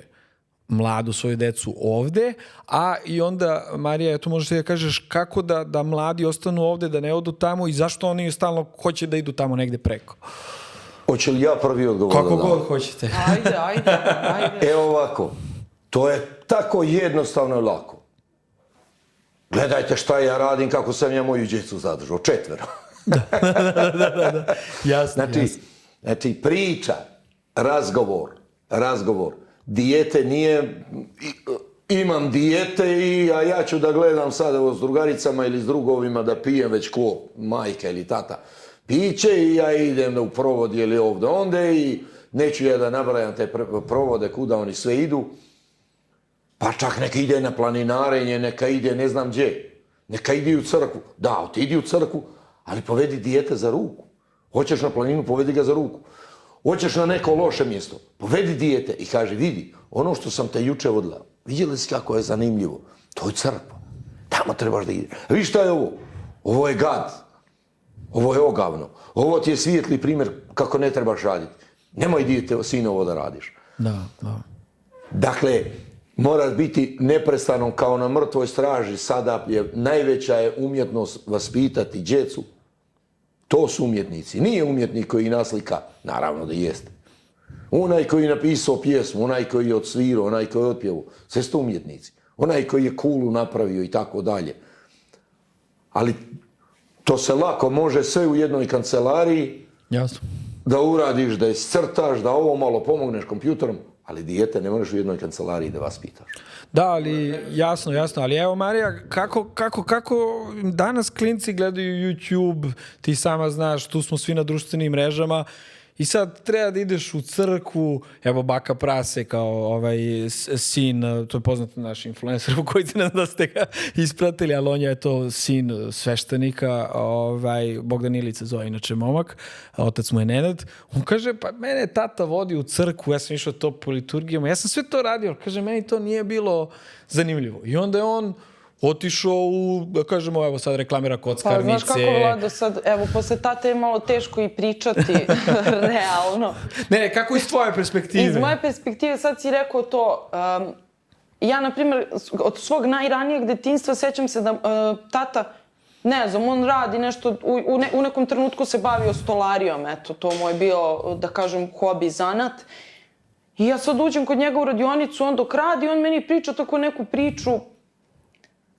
mladu svoju decu ovde, a i onda, Marija, tu možeš da kažeš kako da mladi ostanu ovde, da ne odu tamo i zašto oni stalno hoće da idu tamo negde preko? Hoće li ja prvi odgovor? Kako god hoćete. Ajde. Evo ovako, to je tako jednostavno i lako. Gledajte šta ja radim, kako sam ja moju djecu zadržao, 4. Da. Jasno. Znači, priča, razgovor. Dijete nije, imam dijete a ja ću da gledam sada s drugaricama ili s drugovima da pijem već ko majka ili tata piće i ja idem u provod ili ovdje onda i neću ja da nabrajam te provode kuda oni sve idu. Pa čak neka ide na planinarenje, neka ide ne znam gdje, neka ide u crkvu. Da, otidi u crkvu, ali povedi dijete za ruku. Hoćeš na planinu, povedi ga za ruku. Hoćeš na neko loše mjesto, povedi dijete i kaže, vidi, ono što sam te juče vodila, vidjeli si kako je zanimljivo, to je crkva, tamo trebaš da ideš. A vidiš šta je ovo? Ovo je gad, ovo je ogavno, ovo ti je svijetli primjer kako ne trebaš raditi. Nemoj dijete, sine, ovo da radiš. Da. Dakle, moraš biti neprestano kao na mrtvoj straži, sada najveća je umjetnost vaspitati djecu. To su umjetnici. Nije umjetnik koji naslika, naravno da jeste. Onaj koji je napisao pjesmu, onaj koji je odsvirao, onaj koji je otpjevao, sve su to umjetnici. Onaj koji je kulu napravio i tako dalje. Ali to se lako može sve u jednoj kancelariji. Jasno. Da uradiš, da iscrtaš, da ovo malo pomogneš kompjuterom, ali dijete ne možeš u jednoj kancelariji da vaspitaš. Da, ali jasno, ali evo Marija, kako danas klinci gledaju YouTube, ti sama znaš, tu smo svi na društvenim mrežama i sad treba da ideš u crkvu, evo Baka Prase kao sin, to je poznat naš influencer u koji ne znam da ste ga ispratili, ali on je to sin sveštenika, Bogdan Ilica zove inače momak, otac mu je Nenad. On kaže, pa mene tata vodi u crkvu, ja sam išao to po liturgijama, ja sam sve to radio, kaže, meni to nije bilo zanimljivo. I onda je on otišao u, da kažemo, evo sad reklamira kockarnice. Pa znaš kako, Vlado, sad, evo, posle tate je malo teško i pričati, realno. Ne, kako iz tvoje perspektive? Iz moje perspektive, sad si rekao to, ja, na primjer, od svog najranijeg detinjstva sećam se da tata, ne znam, on radi nešto, u nekom trenutku se bavio stolarijom, eto, to mu je bio, da kažem, hobi, zanat. I ja sad uđem kod njega u radionicu, on dok radi, on meni priča tako neku priču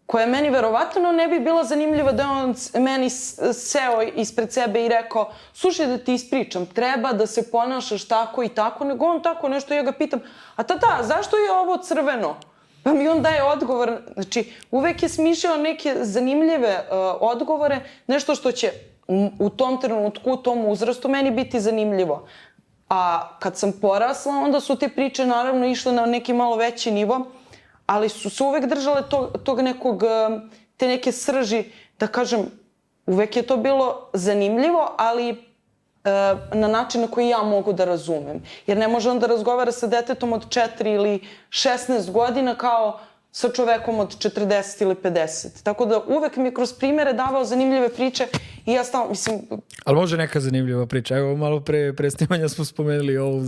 koja meni verovatno ne bi bila zanimljiva da on meni seo ispred sebe i rekao, slušaj da ti ispričam, treba da se ponašaš tako i tako, nego on tako nešto, ja ga pitam, a tata, zašto je ovo crveno? Pa mi on daje odgovor, znači uvek je smišljao neke zanimljive odgovore, nešto što će u tom trenutku, u tom uzrastu meni biti zanimljivo. A kad sam porasla, onda su te priče naravno išle na neki malo veći nivo, ali su se uvek držale tog nekog, te neke srži, da kažem, uvek je to bilo zanimljivo, ali na način na koji ja mogu da razumem. Jer ne može on da razgovara sa detetom od 4 ili 16 godina kao sa čovekom od 40 ili 50. Tako da uvek mi je kroz primjere davao zanimljive priče i ja stalno, mislim... Ali može neka zanimljiva priča? Evo, malo pre snimanja smo spomenuli ovu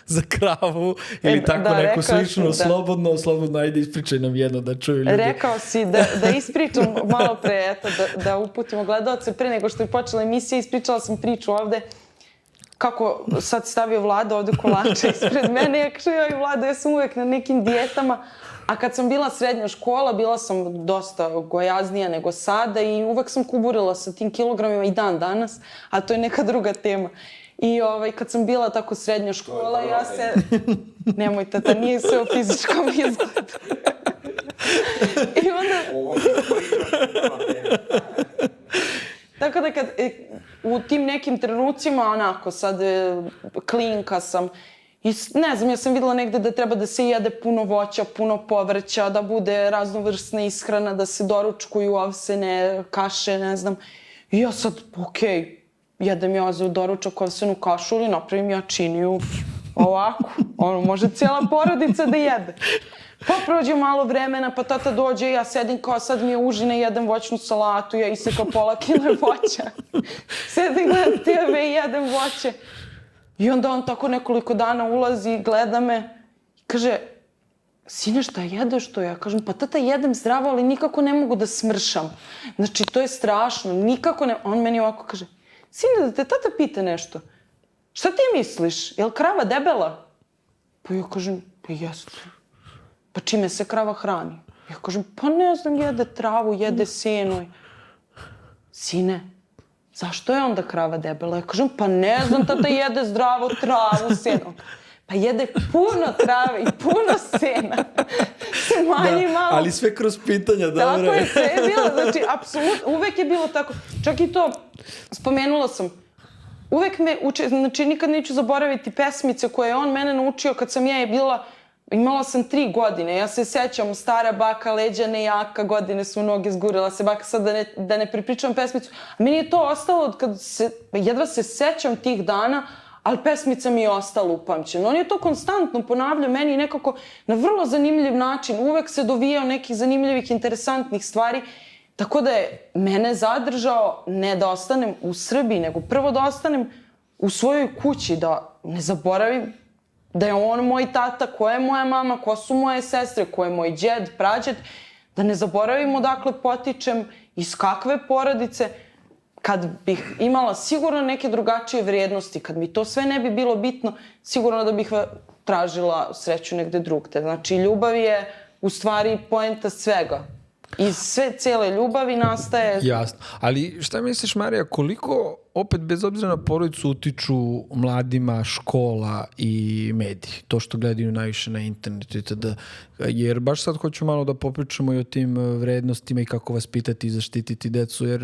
za kravu ili tako da, neku sličnu, slobodno, ajde ispričaj nam jedno da čuju ljudi. Rekao si da ispričam malo pre, eto, da uputimo gledalce. Pre nego što je počela emisija, ispričala sam priču ovde kako sad stavio Vlada ovde kolače ispred mene. Ja kažem, joj Vlado, ja sam uvek na nekim dijetama, A kad sam bila srednja škola, bila sam dosta gojaznija nego sada i uvek sam kuburila sa tim kilogramima i dan danas, a to je neka druga tema. I kad sam bila tako srednja škola, ja se... Nemoj, tata, nije sve o fizičkom izgledu. I onda... Tako da u tim nekim trenucima, onako, sad klinka sam, i ne znam, ja sam videla negde da treba da se jede puno voća, puno povrća, da bude raznovrsna ishrana, da se doručkuju ovsene kaše, ne znam. I ja sad, okej, jedem ja za doručak ovsenu kašu ili napravim ja činiju ovako. Može cijela porodica da jede. Pa prođe malo vremena, pa tata dođe i ja sedim kao sad mi je užina i jedem voćnu salatu, ja isekam pola kile voća. Sedim, gledam TV i jedem voće. I onda on tako nekoliko dana ulazi, gleda me i kaže, sine, šta jedeš to? Ja kažem, pa tata, jedem zdravo, ali nikako ne mogu da smršam. Znači, to je strašno, nikako ne... On meni ovako kaže, sine, da te tata pita nešto. Šta ti misliš? Je li krava debela? Pa ja kažem, pa jeste. Pa čime se krava hrani? Ja kažem, pa ne znam, jede travu, jede seno. Sine, zašto je onda krava debela? Ja kažem, pa ne znam, tata jede zdravo travu, seno. Pa jede puno trave i puno sena. Se manji malo. Ali sve kroz pitanja, dobro. Tako je, sve je bilo. Znači, apsolutno, uvek je bilo tako. Čak i to, spomenula sam, uvek me uče, znači nikad neću zaboraviti pesmice koje je on mene naučio kad sam ja bila, imala sam 3 godine. Ja se sećam, stara baka, leđa nejaka, godine su noge, zgurila se baka, sad da ne pripričam pesmicu. A meni je to ostalo od kad se, jedva se sećam tih dana, ali pesmica mi je ostala upamćena. On je to konstantno ponavljao meni nekako na vrlo zanimljiv način. Uvek se dovijao nekih zanimljivih, interesantnih stvari. Tako da je mene zadržao ne da ostanem u Srbiji, nego prvo da ostanem u svojoj kući, da ne zaboravim da je on moj tata, ko je moja mama, ko su moje sestre, ko je moj djed, prađed, da ne zaboravim odakle potičem, iz kakve porodice. Kad bih imala sigurno neke drugačije vrijednosti, kad mi to sve ne bi bilo bitno, sigurno da bih tražila sreću negde drugde. Znači, ljubav je u stvari poenta svega. Iz cijele ljubavi nastaje... Jasno. Ali šta misliš, Marija, koliko opet bez obzira na porodicu utiču mladima škola i mediji? To što gledaju najviše na internetu itd. Jer baš sad hoću malo da popričamo i o tim vrednostima i kako vas pitati i zaštititi decu, jer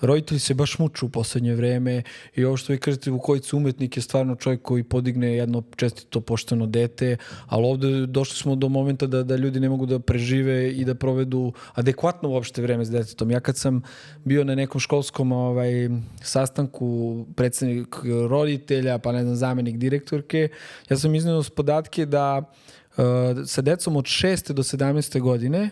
roditelji se baš muču u poslednje vreme i ovo što vi kažete, Vukojica umetnik je stvarno čovjek koji podigne jedno čestito pošteno dete, ali ovde došli smo do momenta da ljudi ne mogu da prežive i da provedu adekvatno uopšte vreme s detetom. Ja kad sam bio na nekom školskom sastanku predsednik roditelja, pa ne znam, zamenik direktorke, ja sam izneo podatke da sa decom od 6. do 17. godine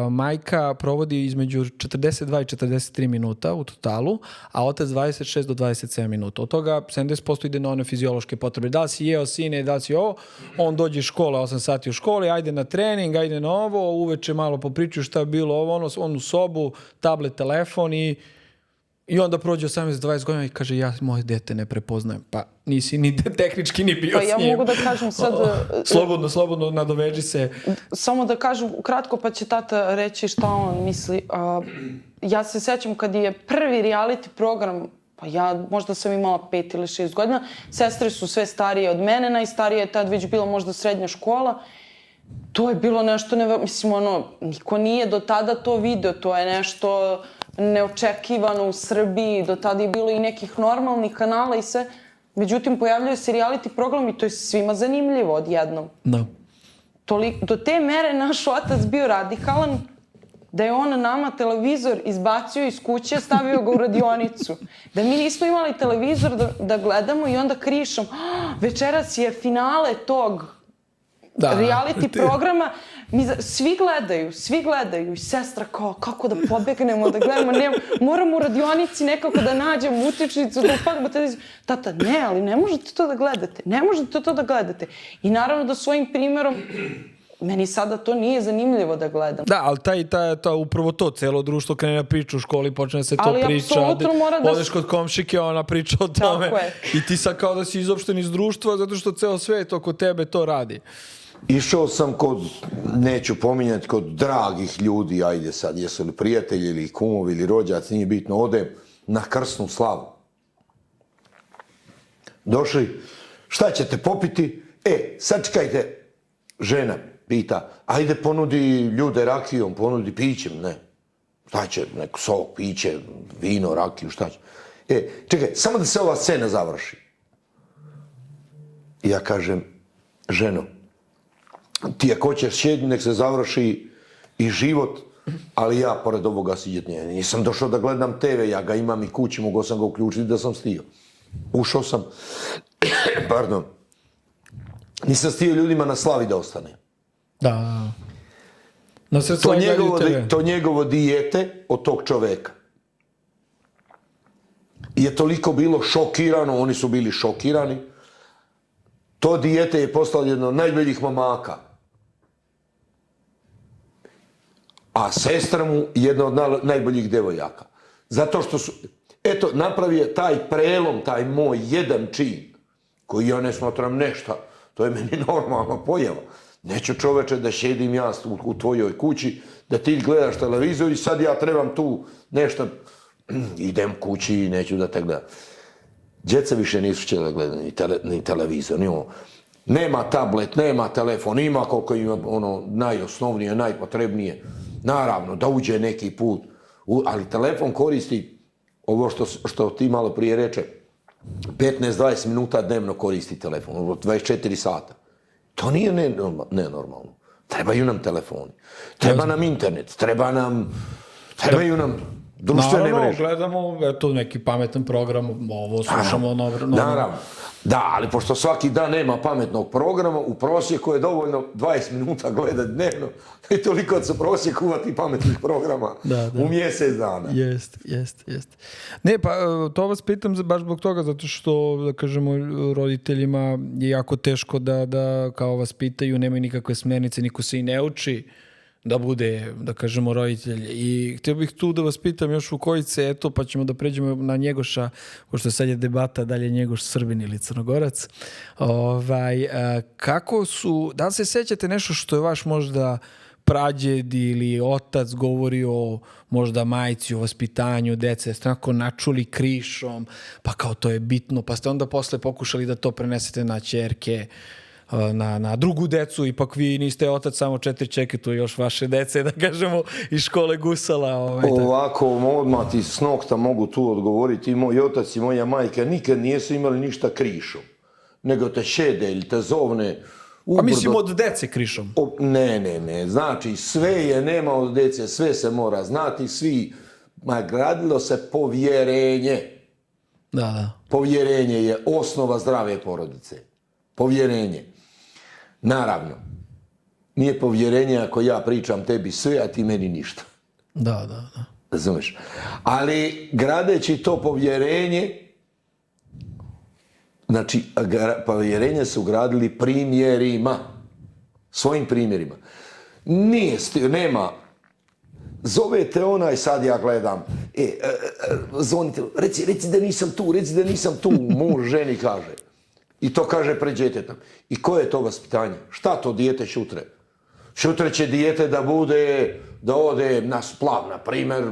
majka provodi između 42 i 43 minuta u totalu, a otac 26 do 27 minuta. Od toga 70% ide na one fiziološke potrebe. Da li si jeo, sine, da li si ovo, on dođe iz škole, 8 sati u školi, ajde na trening, ajde na ovo, uveče malo popričaju šta je bilo ovo, on u sobu, tablet, telefon i onda prođe 18-20 godina i kaže, ja moje dete ne prepoznajem. Pa nisi ni tehnički ni bio s njim. Pa ja mogu da kažem sad... Slobodno nadoveži se. Samo da kažem kratko, pa će tata reći šta on misli. Ja se sećam kad je prvi reality program, pa ja možda sam imala 5 ili 6 godina, sestre su sve starije od mene, najstarija je tad već bila možda srednja škola. To je bilo nešto, mislim, niko nije do tada to video, to je nešto neočekivano u Srbiji, do tada je bilo i nekih normalnih kanala i sve. Međutim, pojavljaju se reality program i to je svima zanimljivo odjednom. Da. Do te mere naš otac bio radikalan da je on nama televizor izbacio iz kuće, stavio ga u radionicu. Da mi nismo imali televizor da gledamo i onda krišom, večeras je finale tog reality programa, svi gledaju i sestra kao, kako da pobegnemo, da gledamo, moramo u radionici nekako da nađemo utičnicu, da upadamo televiziju. Tata, ne, ali ne možete to da gledate, I naravno da svojim primjerom, meni sada to nije zanimljivo da gledam. Da, ali upravo to, celo društvo krene na priču u školi, počne se to priča, odeš kod komšike, ona priča o tome i ti sad kao da si izopšten iz društva zato što ceo svet oko tebe to radi. Išao sam kod, neću pominjati, kod dragih ljudi, ajde sad, jesu li prijatelji ili kumovi ili rođaci, nije bitno, odem na krsnu slavu. Došli, šta ćete popiti? Sačekajte, žena pita, ajde ponudi ljude rakijom, ponudi pićem, ne. Šta će, neko sok, piće, vino, rakiju, šta će? Čekaj, samo da se ova scena završi. I ja kažem, ženo, ti ako hoćeš sjediti, nek se završi i život, ali ja pored ovoga sjediti nisam došao da gledam TV, ja ga imam i kući, mogao sam ga uključiti da sam stio. Ušao sam, pardon, nisam stio ljudima na slavi da ostane. Da. To njegovo dijete od tog čoveka je toliko bilo šokirano, oni su bili šokirani. To dijete je postalo jedno od najboljih mamaka. A sestra mu jedna od najboljih devojaka. Zato što su, eto, napravio taj prelom, taj moj jedan čin, koji ja ne smatram nešto, to je meni normalna pojava. Neću čoveče da šedim ja u tvojoj kući, da ti gledaš televizor i sad ja trebam tu nešto, idem kući i neću da te gledam. Djeca više nisu htjela gledati ni televizor, ni ovo. Nema tablet, nema telefon, ima koliko ima ono najosnovnije, najpotrebnije. Naravno, da uđe neki put, ali telefon koristi, ovo što ti malo prije reče, 15-20 minuta dnevno koristi telefon, 24 sata. To nije nenormalno. Trebaju nam telefoni, treba nam internet, trebaju nam društvene mreže. Naravno, gledamo, eto, neki pametan program, ovo slušamo. Naravno. Da, ali pošto svaki dan nema pametnog programa, u prosjeku je dovoljno 20 minuta gledati dnevno i toliko se prosjek uvati pametnih programa u mjesec dana. Jest. Ne, pa to vas pitam baš zbog toga, zato što, da kažemo, roditeljima je jako teško da kao vas pitaju, nemaju nikakve smjernice, niko se i ne uči da bude, da kažemo, roditelj. I htio bih tu da vas pitam još u Kojice, eto, pa ćemo da pređemo na Njegoša, pošto sad je debata da li je Njegoš Srbin ili Crnogorac. Kako su, da li se sjećate nešto što je vaš možda prađed ili otac govorio možda majci o vaspitanju dece, ste onako načuli krišom, pa kao to je bitno, pa ste onda posle pokušali da to prenesete na ćerke, na drugu decu, ipak vi niste otac samo 4 ćerke, tu još vaše dece, da kažemo, iz škole gusala. Ovako, odmah ti s nokta mogu tu odgovoriti, i moj otac i moja majka nikad nisu imali ništa krišom, nego te šede ili te zovne. A mislim od dece krišom? Ne, znači sve je, nema od dece, sve se mora znati, svi, gradilo se povjerenje. Da. Povjerenje je osnova zdrave porodice. Povjerenje. Naravno, nije povjerenje ako ja pričam tebi sve, a ti meni ništa. Da. Razumeš? Ali gradeći to povjerenje, znači povjerenje su gradili primjerima. Svojim primjerima. Nema. Zovete onaj, sad ja gledam, zvonite, reci da nisam tu, muž ženi kaže. I to kaže pred djetetom. I koje je to vaspitanje? Šta to dijete šutre? Šutre će dijete da ode na splav, na primjer,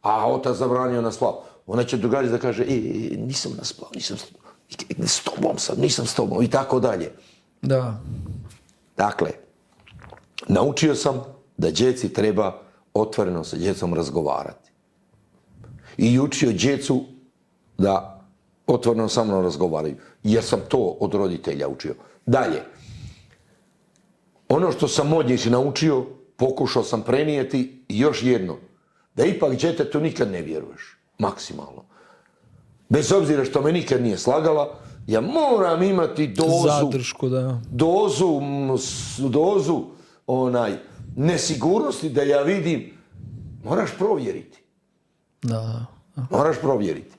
a otac zabranio na splav. Ona će događati da kaže, nisam na splav, nisam s tobom, i tako dalje. Da. Dakle, naučio sam da djeci treba otvoreno sa djecom razgovarati. I učio djecu da otvoreno sa mnom razgovaraju, jer sam to od roditelja učio. Dalje, ono što sam od njih naučio, pokušao sam prenijeti još jedno, da ipak djetetu nikad ne vjeruješ, maksimalno. Bez obzira što me nikad nije slagala, ja moram imati zadršku, da. dozu nesigurnosti da ja vidim, moraš provjeriti. Da. Moraš provjeriti.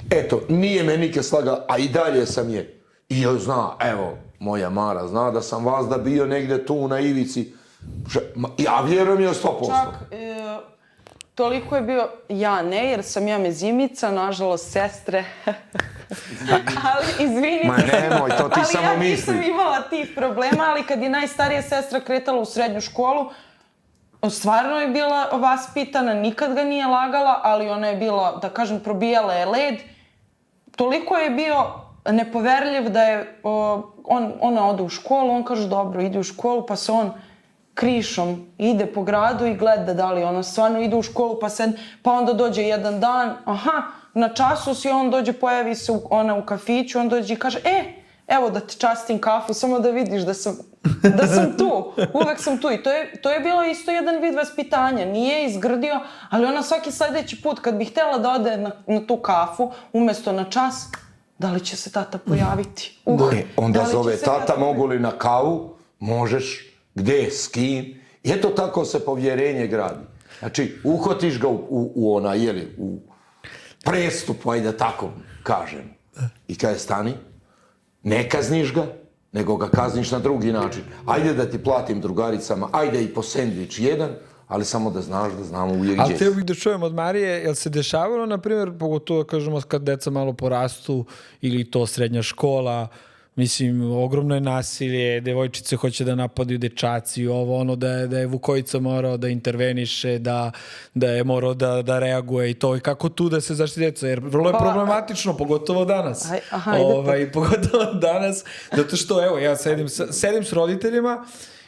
Eto, nije me nikad slagala, a i dalje sam je. I joj zna, evo, moja Mara zna da sam vas da bio negdje tu na ivici. Ja vjerujem je 100%. Čak, toliko je bio, ja ne, jer sam ja mezimica, nažalost sestre Ali, izvinite. Ma nemoj, to ti samo Ali ja misli. nisam imala tih problema, ali kad je najstarija sestra kretala u srednju školu, stvarno je bila vaspitana, nikad ga nije lagala, ali ona je bila, da kažem, probijala je led. Toliko je bio nepoverljiv da je, ona ode u školu, on kaže dobro, ide u školu, pa se on krišom ide po gradu i gleda da li ona stvarno ide u školu, pa onda dođe jedan dan, na času si, on dođe, pojavi se ona u kafiću, on dođe i kaže, evo da ti častim kafu, samo da vidiš da sam tu, uvek sam tu. I to je bilo isto jedan vid vaspitanja, nije izgrdio, ali ona svaki sledeći put kad bi htjela da ode na tu kafu, umjesto na čas, da li će se tata pojaviti? Onda zove tata, mogu li na kavu, možeš, gdje, s kim. I eto tako se povjerenje gradi. Znači, uhotiš ga u prestup, ajde tako kažem. I kaže, stani, ne kazniš ga, nego ga kazniš na drugi način. Ajde da ti platim drugaricama, ajde i po sendvič jedan, ali samo da znaš da znamo uvijek gdje. Ali htio bih da čujem od Marije, jel se dešavalo, na primjer, pogotovo kažemo kad deca malo porastu ili to srednja škola, mislim, ogromno je nasilje, devojčice hoće da napadaju dečaci, da je Vukojica morao da interveniše, da je morao da reaguje i to, i kako tu da se zaštiti deca, jer vrlo je problematično, pogotovo danas. Pogotovo danas, zato što, evo, ja sedim s roditeljima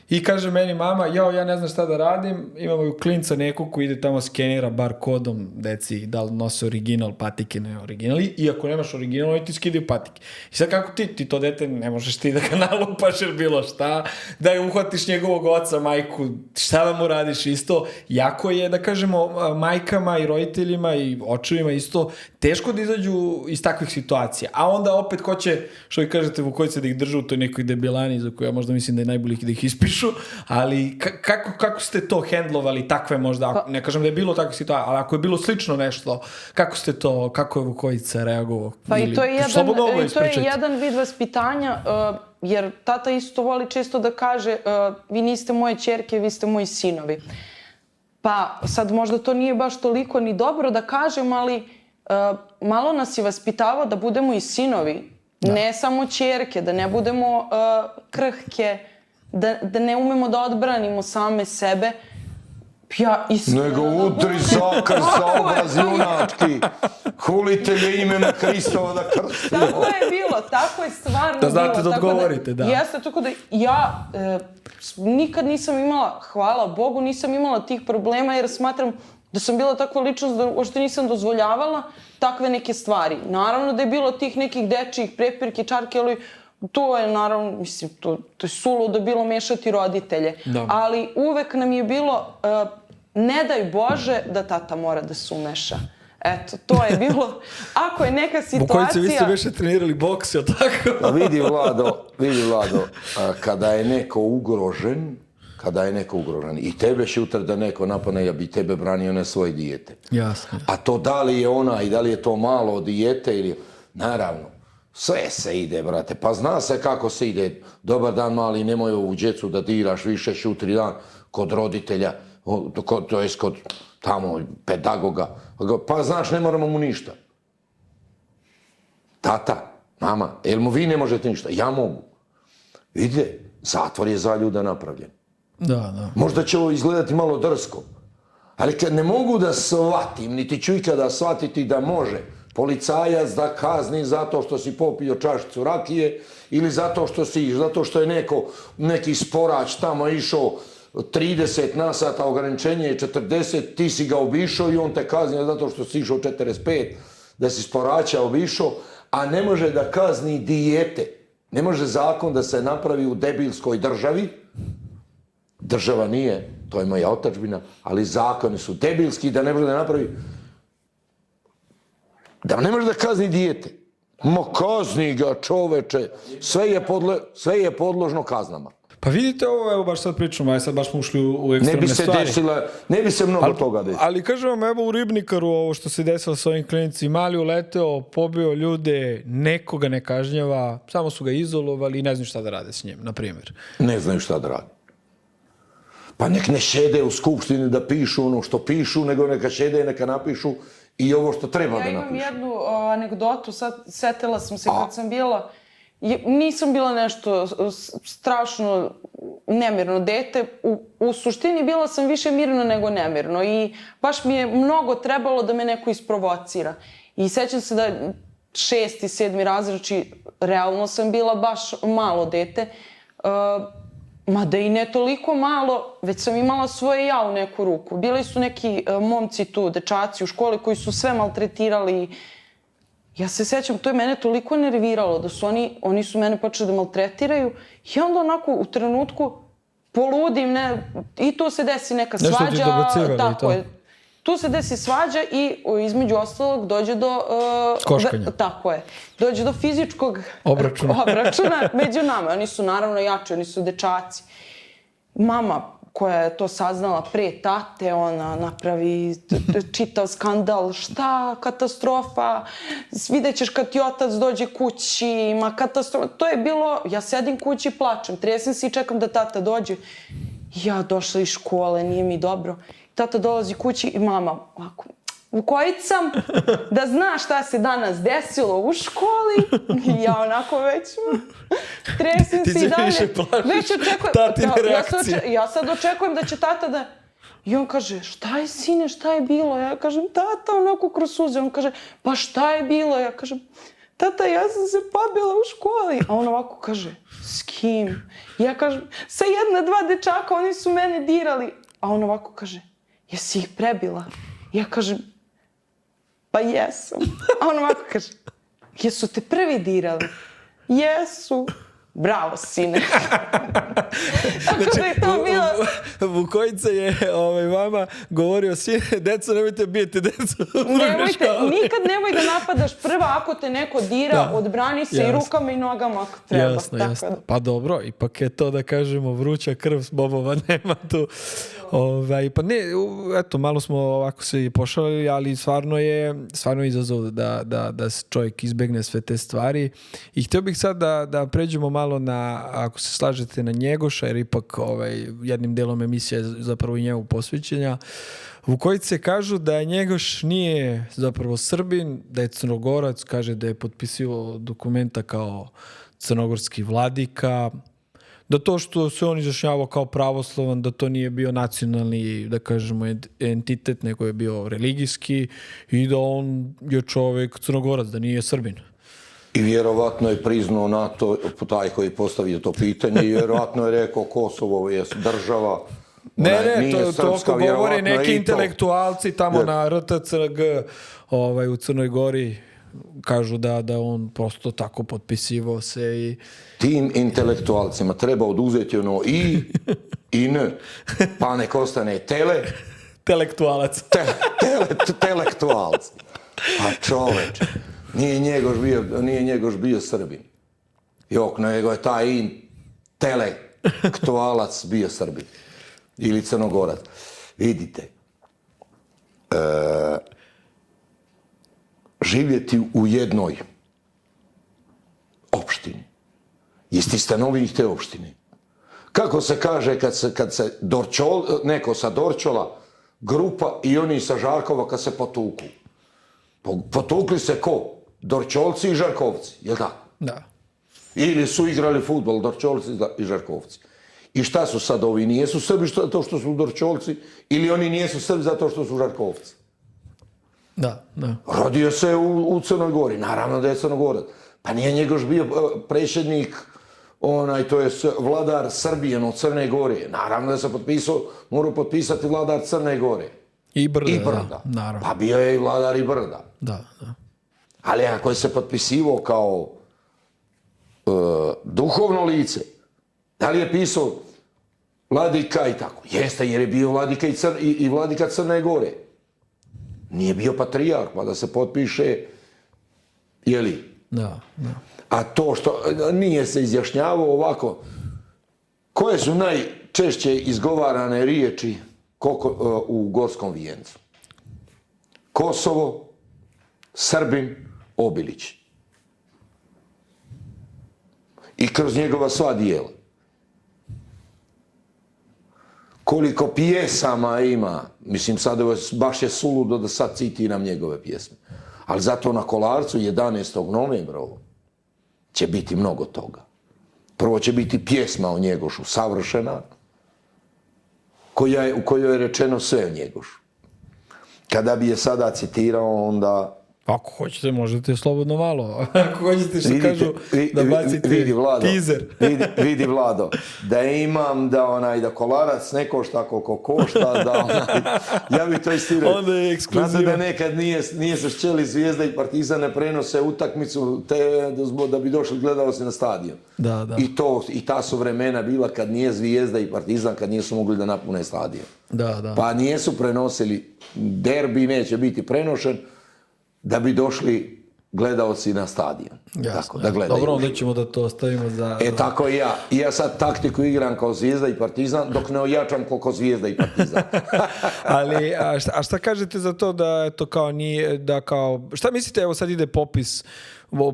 i kaže meni mama, ja ne znam šta da radim, imamo ju klinca nekog koji ide tamo skenira bar kodom deci da li nose original patike, ne originali, i ako nemaš original, oni ti skidaju patike. I sad kako ti to dete ne možeš ti da ga nalupaš jer bilo šta, da je uhvatiš njegovog oca, majku, šta da mu radiš isto. Jako je, da kažemo, majkama i roditeljima i očevima isto teško da izađu iz takvih situacija. A onda opet ko će, što vi kažete, Vukojice da ih držu u toj nekoj debilani za koju ja možda mislim da je najbolji da ih ispišu, ali kako ste to hendlovali takve možda, ne kažem da je bilo takve situacije, ali ako je bilo slično nešto, kako je Vukojica reagovao? Pa i to je jedan vid vaspitanja, jer tata isto voli često da kaže, vi niste moje ćerke, vi ste moji sinovi. Pa sad možda to nije baš toliko ni dobro da kažem, ali malo nas je vaspitavao da budemo i sinovi, ne samo ćerke, da ne budemo krhke, da ne umemo da odbranimo same sebe. Nego udri zakaz za obraz junački. Hulite je imena Hristova da krstimo. Tako je bilo, tako je stvarno bilo. Da znate da odgovorite, da. Jeste, tako da ja nikad nisam imala, hvala Bogu, nisam imala tih problema jer smatram da sam bila takva ličnost da uopšte nisam dozvoljavala takve neke stvari. Naravno da je bilo tih nekih dečijih prepirki, čarke, ali to je naravno, mislim, to je suludo bilo mešati roditelje. Ali uvek nam je bilo, ne daj Bože da tata mora da se umeša. Eto, to je bilo, ako je neka situacija... Vukojice, vi ste više trenirali boks, jel tako? Vidi Vlado, kada je neko ugrožen i tebe šutra da neko napadne, ja bi tebe branio na svoje dijete. Jasno. A to da li je ona i da li je to malo dijete ili... Naravno, sve se ide, brate, pa zna se kako se ide. Dobar dan, mali, nemoj ovu djecu da diraš više šutri dan kod roditelja, to jest kod tamo pedagoga. Pa znaš, ne moramo mu ništa. Tata, mama, jel mu vi ne možete ništa? Ja mogu. Vidite, zatvor je za ljuda napravljen. Da. Možda će ovo izgledati malo drsko, ali kad ne mogu da shvatim, niti ću ikada shvatiti da može policajac da kazni zato što si popio čašicu rakije ili zato što je neki sporać tamo išao 30 na sata, ograničenje je 40, ti si ga obišao i on te kazni zato što si išao 45, da si sporaća obišao, a ne može da kazni dijete. Ne može zakon da se napravi u debilskoj državi. Država nije, to je moja otadžbina, ali zakoni su debilski da ne može da napravi, da ne može da kazni dijete. Ma kazni ga, čoveče, sve je podložno kaznama. Pa vidite ovo, evo baš sad pričamo, sad baš smo ušli u ekstremne stvari. Ne bi se mnogo toga desilo. Ali kažem vam, evo u Ribnikaru ovo što se desilo s ovim klinicima, mali uleteo, pobio ljude, nekoga ne kažnjava, samo su ga izolovali i ne znaju šta da rade s njim, na primjer. Ne znaju šta da rade. Pa nek ne šede u skupštini da pišu ono što pišu, nego neka šede i neka napišu i ovo što treba da napiše. Ja imam jednu anegdotu, sad setila sam se kad sam bila, nisam bila nešto strašno nemirno dete, u suštini bila sam više mirno nego nemirno i baš mi je mnogo trebalo da me neko isprovocira. I sećam se da 6. i 7. razred, znači realno sam bila baš malo dete, mada i ne toliko malo, već sam imala svoje ja u neku ruku. Bili su neki momci tu, dečaci u školi koji su sve maltretirali. Ja se sećam, to je mene toliko nerviralo da su oni su mene počeli da maltretiraju i onda onako u trenutku poludim, i tu se desi neka svađa. Nešto ti dobacivali i to. Je. Tu se desi svađa i između ostalog dođe do... Koškanja. Tako je. Dođe do fizičkog obračuna među nama. Oni su naravno jači, oni su dečaci. Mama koja je to saznala pre tate, ona napravi čitav skandal. Šta? Katastrofa. Vidjet ćeš kad ti otac dođe kući, ima katastrofa. To je bilo, ja sedim kući i plačem. Tresem se i čekam da tata dođe. Ja došla iz škole, nije mi dobro. Tata dolazi kući i mama ovako, Vukojica, da znaš šta se danas desilo u školi. I ja onako već tresem se i dalje. Ti se više plašiš tatine reakcije. Ja sad očekujem da će tata da... I on kaže, šta je sine, šta je bilo? Ja kažem, tata, onako kroz suze. On kaže, pa šta je bilo? Ja kažem, tata, ja sam se pobila u školi. A on ovako kaže, s kim? Ja kažem, sa 1-2 dečaka, oni su mene dirali. A on ovako kaže, jesi ih prebila? Ja kažem, pa jesam. A on ovako kaže, jesu te prvi dirali? Jesu. Bravo, sine. Tako da je to bilo... Vukojica je vama govorio, sine, deco, nemojte bijeti decu. Nikad nemoj da napadaš prva ako te neko dira, odbrani se i rukama i nogama ako treba. Jasno. Pa dobro, ipak je to da kažemo vruća krv s bobova, nema tu. Pa ne, eto, malo smo ovako se pošalili, ali stvarno je izazov da se čovjek izbegne sve te stvari. I htio bih sad da pređemo malo na, ako se slažete, na Njegoša, jer ipak jednim delom emisija je zapravo i njemu posvećenja. Vukojice kažu da Njegoš nije zapravo Srbin, da je Crnogorac, kaže da je potpisivao dokumenta kao crnogorski vladika, da to što se on izjašnjavao kao pravoslovan, da to nije bio nacionalni, da kažemo, entitet, nego je bio religijski i da on je čovjek Crnogorac, da nije Srbin. I vjerovatno je priznao NATO, taj koji je postavio to pitanje, i vjerovatno je rekao Kosovo je država. To ako govore neki intelektualci tamo na RTCG u Crnoj Gori, kažu da on prosto tako potpisivao se i... Tim intelektualcima treba oduzeti ono i n, pa nek ostane telektualac. Telektualc. Pa čoveče, nije Njegoš bio Srbin. Jok, nego je taj intelektualac bio Srbin. Ili Crnogorac. Vidite, živjeti u jednoj opštini. Jeste stanovnik te opštine. Kako se kaže kad se neko sa Dorčola, grupa i oni sa Žarkova kad se potuku? Potukli se ko? Dorčolci i Žarkovci, jel tako? Da. Ili su igrali fudbal Dorčolci i Žarkovci. I šta su sad ovi? Nijesu Srbi zato što su Dorčolci ili oni nijesu Srbi zato što su Žarkovci? Da. Rodio se u Crnoj Gori, naravno da je Crnogorac. Pa nije Njegoš bio predsjednik, to je vladar Srbije od Crne Gore. Naravno da se morao potpisati vladar Crne Gore. I Brda. Naravno. Pa bio je i vladar i Brda. Da. Ali ako je se potpisivao kao duhovno lice, da li je pisao vladika i tako? Jeste, jer je bio vladika i vladika Crne Gore. Nije bio patrijarh, pa da se potpiše, jeli? Da. A to što nije se izjašnjavao ovako, koje su najčešće izgovarane riječi u Gorskom vijencu? Kosovo, Srbin, Obilić. I kroz njegova sva dijela. koliko pjesama ima. Mislim, sad baš je suludo da sad citiram njegove pjesme. Ali zato na Kolarcu 11. novembra će biti mnogo toga. Prvo će biti pjesma o Njegošu, savršena, u kojoj je rečeno sve o Njegošu. Kada bi je sada citirao, onda... Ako hoćete, možete slobodno malo. Ako hoćete, što kažu, da bacite teaser. Vidi, Vlado, da imam da Kolarac ne košta koliko košta, ja bi to istirao. Onda je ekskluziva. Znate da nekad nije se šćeli Zvijezda i Partizan ne prenose utakmicu da bi došli gledalci na stadion. Da. I ta su vremena bila kad nije Zvijezda i Partizan, kad nisu mogli da napune stadion. Da. Pa nisu prenosili, derbi neće biti prenošen, da bi došli gledalci na stadion. Tako, da gledaju. Dobro, onda ćemo da to ostavimo za... Tako i ja. I ja sad taktiku igram kao Zvijezda i Partizan, dok ne ojačam koliko Zvijezda i Partizan. Ali, a šta kažete za to da to kao nije, da kao... Šta mislite, evo sad ide popis,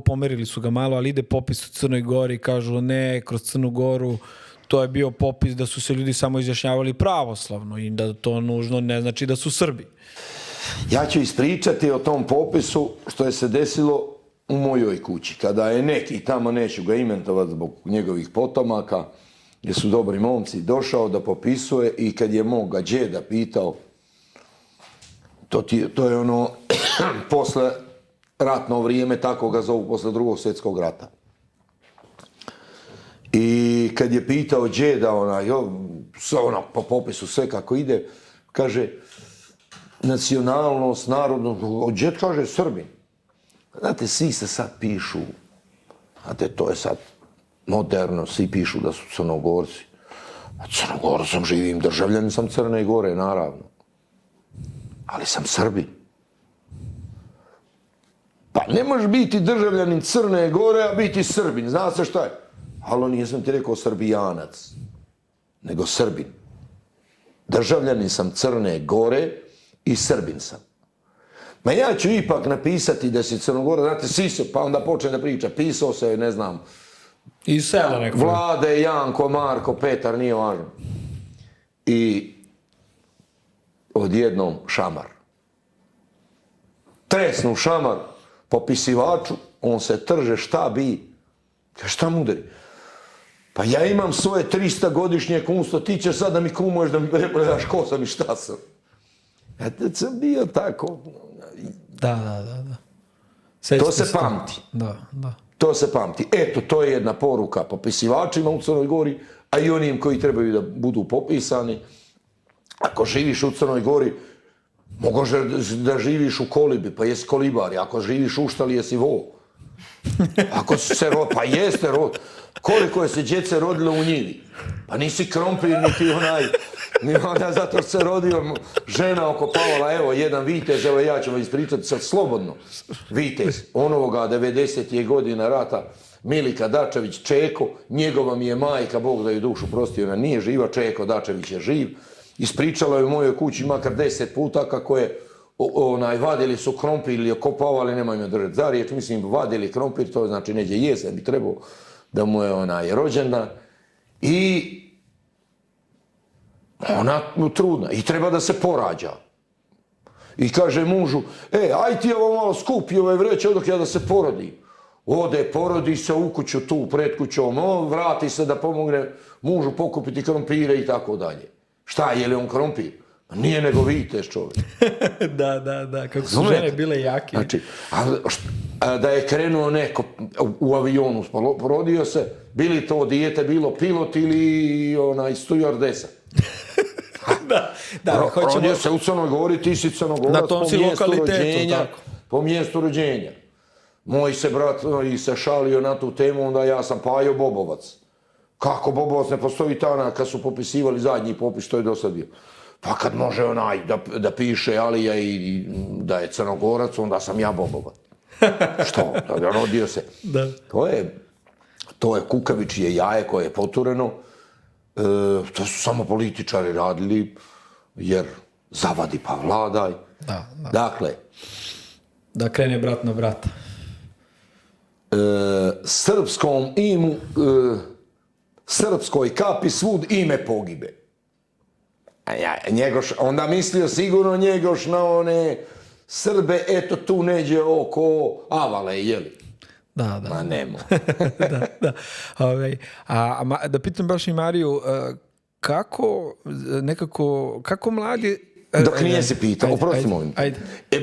pomerili su ga malo, ali ide popis u Crnoj Gori, kažu ne, kroz Crnu Goru, to je bio popis da su se ljudi samo izjašnjavali pravoslavno i da to nužno ne znači da su Srbi. Ja ću ispričati o tom popisu što je se desilo u mojoj kući. Kada je neki, tamo neću ga imenovati zbog njegovih potomaka, gdje su dobri momci, došao da popisuje i kad je moga džeda pitao, to je ono posle ratno vrijeme, tako ga zovu, posle Drugog svjetskog rata. I kad je pitao džeda, po popisu sve kako ide, kaže, nacionalnost, narodnost, džed kaže Srbin. Znate, svi se sad pišu, znate, to je sad moderno, svi pišu da su Crnogorci. Crnogorcem živim, državljanin sam Crne Gore, naravno. Ali sam Srbin. Pa ne možeš biti državljanin Crne Gore, a biti Srbin. Zna se šta je? Ali nisam ti rekao Srbijanac, nego Srbin. Državljanin sam Crne Gore i Srbin sam. Ma ja ću ipak napisati da si Crnogora, znate, Siso, pa onda počne da priča, pisao se, ne znam, i sela neko. Vlade, Janko, Marko, Petar, nije važno. I odjednom šamar. Tresnu šamar popisivaču, on se trže, šta bi? Šta mu udari? Pa ja imam svoje 300 godišnje kumstvo, ti ćeš sad da mi kumuješ, da mi predaš ko sam i šta sam. Ja sam bio tako. Da. To se pamti. Da. To se pamti. Eto, to je jedna poruka popisivačima u Crnoj Gori, a i onim koji trebaju da budu popisani. Ako živiš u Crnoj Gori, mogoš da živiš u Kolibi, pa jesi kolibari. Ako živiš u Uštali, jesi vo. Ako se pa jeste rod. Koliko je se djece rodilo u njivi? Pa nisi krompir, niti onaj, zato se rodio žena okopavala, evo, jedan vitez, evo ja ću vam ispričati sad slobodno. Vitez, onoga 90. godina rata, Milika Dačević, Čeko, njegova mi je majka, Bog da ju dušu prosti, ona nije živa, Čeko Dačević je živ. Ispričala je u mojoj kući makar 10 puta kako je vadili su krompir ili okopavali, nemoj me držati za riječ, mislim, vadili krompir, to znači neđe jesen bi trebao da mu je rođendan. I ona trudna i treba da se porađa. I kaže mužu, aj ti ovo malo skupi ove vreće, dok ja da se porodim. Ode, porodi se u kuću tu, pred kućom, vrati se da pomogne mužu pokupiti krompire i tako dalje. Šta, je li on krompir? Nije nego vitez čovjek. Da, kako su žene bile jake. Znači, da je krenuo neko u avionu, porodio se, bili to dijete, bilo pilot ili stujardesa. Rodio se u Crnoj Gori, ti si Crnogorac po mjestu rođenja. Moj se brat se šalio na tu temu, onda ja sam Pajo Bobovac. Kako Bobovac ne postoji tana kad su popisivali zadnji popis, što je do sad bio. Pa kad može onaj da piše Alija i da je Crnogorac, onda sam ja Bobovac. Što? Rodio se. To je kukavičije jaje koje je potureno. To su samo političari radili, jer zavadi pa vladaj. Dakle, da krene brat na brata. Srpskoj kapi svud ime pogibe. Njegoš, onda mislio sigurno Njegoš na one Srbe, eto tu neđe oko Avale, jeli? Da. Ma nemo. Da. Da pitam baš i Mariju, kako mladi... Dok nije se pitao, oprosti molim.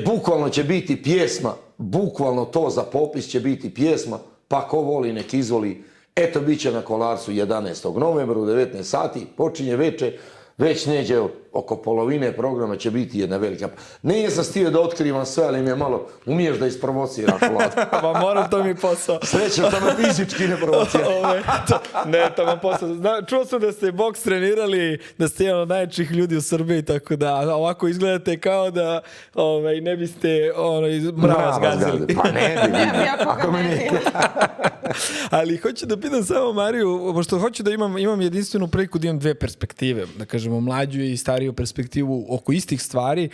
Bukvalno će biti pjesma, bukvalno to za popis će biti pjesma, pa ko voli nek izvoli. Eto, bit će na Kolarcu 11. novembra u 19 sati, počinje večer, već neđe oko polovine programa će biti jedna velika... Nije sam stio da otkrivam sve, ali mi je malo, umiješ da isprovociraš, Vlad. Pa moram, to mi je posao. Srećem, to me fizički ne provocira. Ne, to vam posao. Čuo sam da ste boks trenirali, da ste jedan od najjačih ljudi u Srbiji, tako da ovako izgledate kao da ne biste mrava zgazili. Pa ne bi. Ako me ne. Ali hoću da pitam samo Mariju, pošto hoću da imam jedinstvenu priliku da imam dve perspektive, da kažemo mlađu i stariju perspektivu oko istih stvari.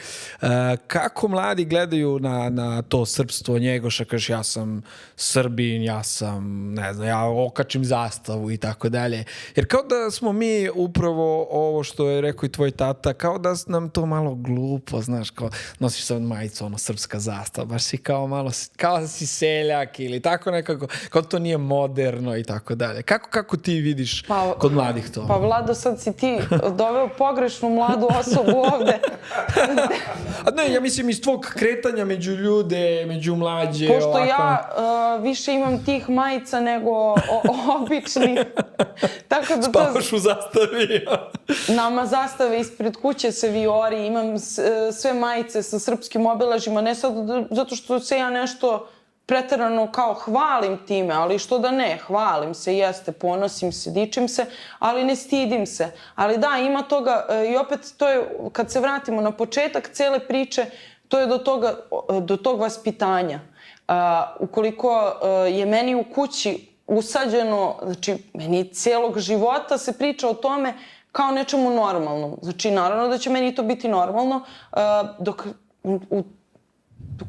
Kako mladi gledaju na to srpstvo Njegoša, kažeš ja sam Srbin, ja sam, ne znam, ja okačim zastavu i tako dalje. Jer kao da smo mi upravo ovo što je rekao i tvoj tata, kao da nam to malo glupo, znaš, kao nosiš sad majicu, srpska zastava, baš si kao malo, kao da si seljak ili tako nekako, kao to nije moderno i tako dalje. Kako ti vidiš kod mladih to? Pa Vlado, sad si ti doveo pogrešnu mladu osobu ovde. Ne, ja mislim iz tvog kretanja među ljude, među mlađe. Pošto ovako. ja više imam tih majica nego običnih. Tako da spavaš u zastavi. Nama zastave ispred kuće se vijori, imam sve majice sa srpskim obeležjima, ne sad zato što se ja nešto preterano kao hvalim time, ali što da ne, hvalim se, jeste, ponosim se, dičim se, ali ne stidim se. Ali da, ima toga i opet to je, kad se vratimo na početak cele priče, to je do tog vaspitanja. Ukoliko je meni u kući usađeno, znači meni cijelog života se priča o tome kao nečemu normalnom. Znači naravno da će meni to biti normalno, dok u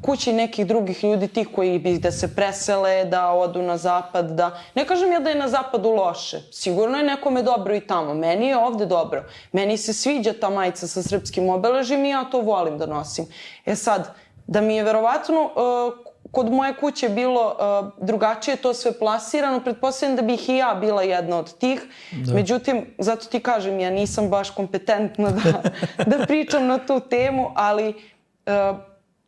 kući nekih drugih ljudi, tih koji bi da se presele, da odu na zapad, da... Ne kažem ja da je na zapadu loše. Sigurno je nekome dobro i tamo. Meni je ovde dobro. Meni se sviđa ta majica sa srpskim obeležjem i ja to volim da nosim. Sad, da mi je verovatno kod moje kuće bilo drugačije to sve plasirano, pretpostavljam da bih i ja bila jedna od tih. Da. Međutim, zato ti kažem, ja nisam baš kompetentna da pričam na tu temu, ali...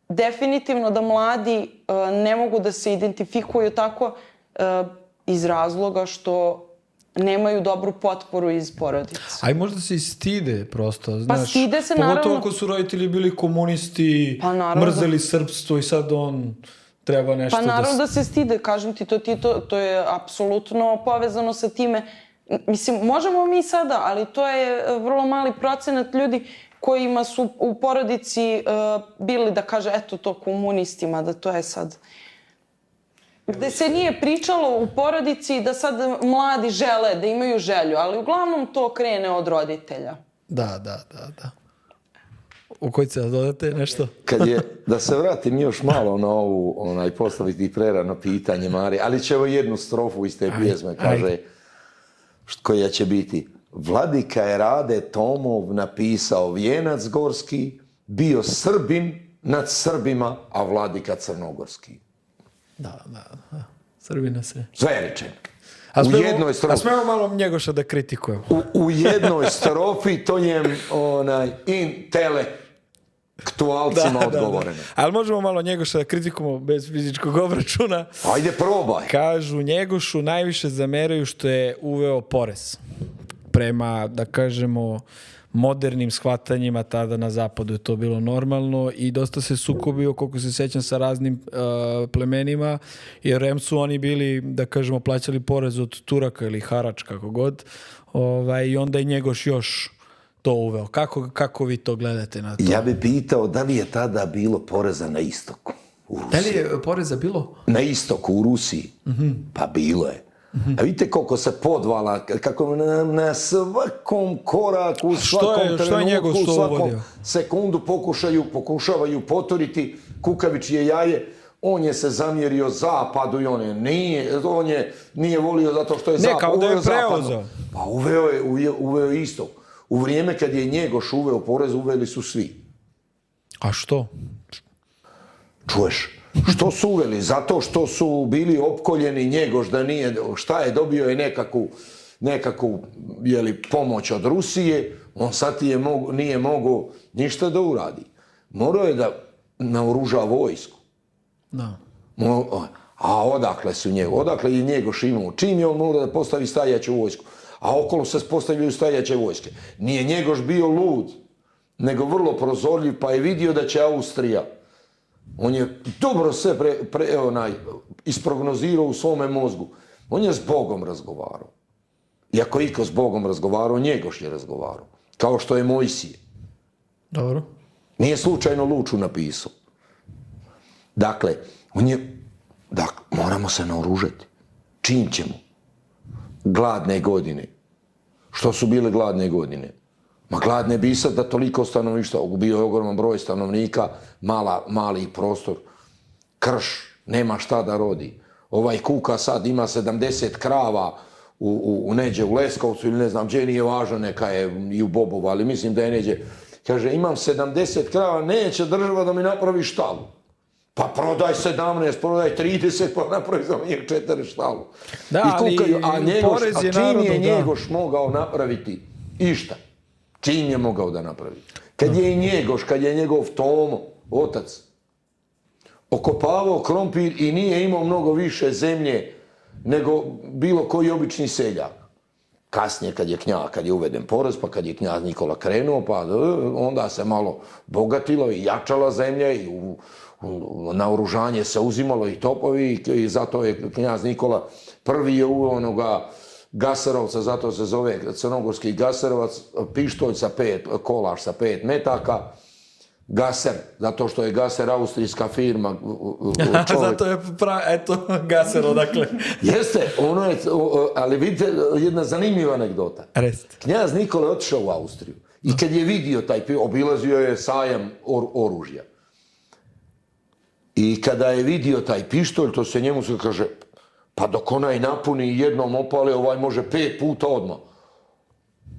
definitivno da mladi ne mogu da se identifikuju tako iz razloga što nemaju dobru potporu iz porodice. A i možda se i stide prosto, znaš. Pa stide se, naravno. Pogotovo ako su roditelji bili komunisti, mrzeli srpstvo i sad on treba nešto da... Pa naravno da se stide, kažem ti, to je apsolutno povezano sa time. Mislim, možemo mi sada, ali to je vrlo mali procenat ljudi kojima su u porodici bili da kaže, eto to komunistima, da to je sad... Gde se nije pričalo u porodici da sad mladi žele, da imaju želju, ali uglavnom to krene od roditelja. Da. U koji se dodate nešto? Da se vratim još malo na ovu, postaviti prerano pitanje, Mari, ali će ovo jednu strofu iz te pjesme, kaže, koja će biti. Vladika je Rade Tomov napisao Vijenac gorski, bio Srbin nad Srbima, a vladika crnogorski. Da. Srbina se... Sve je rečeno. A smemo malo Njegoša da kritikujemo? U jednoj strofi to je intelektualcima odgovoreno. Ali možemo malo Njegoša da kritikujemo bez fizičkog obračuna. Ajde, probaj. Kažu, Njegošu najviše zameraju što je uveo porez. Prema, da kažemo, modernim shvatanjima tada na zapadu je to bilo normalno i dosta se sukobio, koliko se sećam, sa raznim plemenima, jer em su oni bili, da kažemo, plaćali porez od Turaka ili harač, kako god, i onda je Njegoš još to uveo. Kako vi to gledate na to? Ja bih pitao da li je tada bilo poreza na istoku u Rusiji. Da li je poreza bilo? Na istoku u Rusiji. Pa bilo je. A vidite koliko se podvala, kako na svakom koraku, svakom trenutku, svakom sekundu pokušavaju poturiti kukavičje jaje. On je se zamjerio zapadu i on nije volio zato što je zapad. Ne, kao da je preuzeo. Pa uveo je istok. U vrijeme kad je Njegoš uveo porez, uveli su svi. A što? Čuješ? Što su uveli? Zato što su bili opkoljeni Njegoš da nije, šta je, dobio je nekakvu pomoć od Rusije, on sad nije mogao ništa da uradi. Morao je da naoruža vojsku. Da. A odakle je Njegoš imao? Čim je on morao da postavi stajaću vojsku? A okolo se postavljaju stajaće vojske. Nije Njegoš bio lud, nego vrlo prozorljiv, pa je vidio da će Austrija. On je dobro sve isprognozirao u svome mozgu. On je s Bogom razgovarao. I ako iko s Bogom razgovarao, Njegoš je razgovarao. Kao što je Mojsije. Dobro. Nije slučajno Luču napisao. Dakle, moramo se naoružati. Čim ćemo? Gladne godine. Što su bile gladne godine? Ma gladne bi sad da toliko stanovništva, bio je ogroman broj stanovnika, mali prostor, krš, nema šta da rodi. Ovaj kuka sad ima 70 krava u neđe u Leskovcu ili ne znam gdje, nije važno, neka je i u Bobovu, ali mislim da je neđe. Kaže, imam 70 krava, neće država da mi napravi štalu. Pa prodaj 17, prodaj 30, pa napravi za njih 4 štalu. Da, ali porez je narodu, čim je Njegoš mogao napraviti išta? Čim je mogao da napravi? Kad je i Njegoš, kad je njegov Tomo, otac, okopavao krompir i nije imao mnogo više zemlje nego bilo koji obični seljak. Kasnije kad je uveden porez, pa kad je knjaz Nikola krenuo, pa onda se malo bogatilo i jačala zemlja i naoružanje se uzimalo i topovi i zato je knjaz Nikola prvi je uveo onoga Gaserovca, zato se zove crnogorski Gaserovac, pištolj sa 5, kolaš sa 5 metaka, Gaser, zato što je Gaser austrijska firma. Zato je Gaser odakle. Jeste, ali vidite, jedna zanimljiva anegdota. Knjaz Nikola je otišao u Austriju i kad je vidio obilazio je sajam oružja. I kada je vidio taj pištolj, to se njemu se kaže, pa dok onaj napuni jednom opale, ovaj može 5 puta odmah.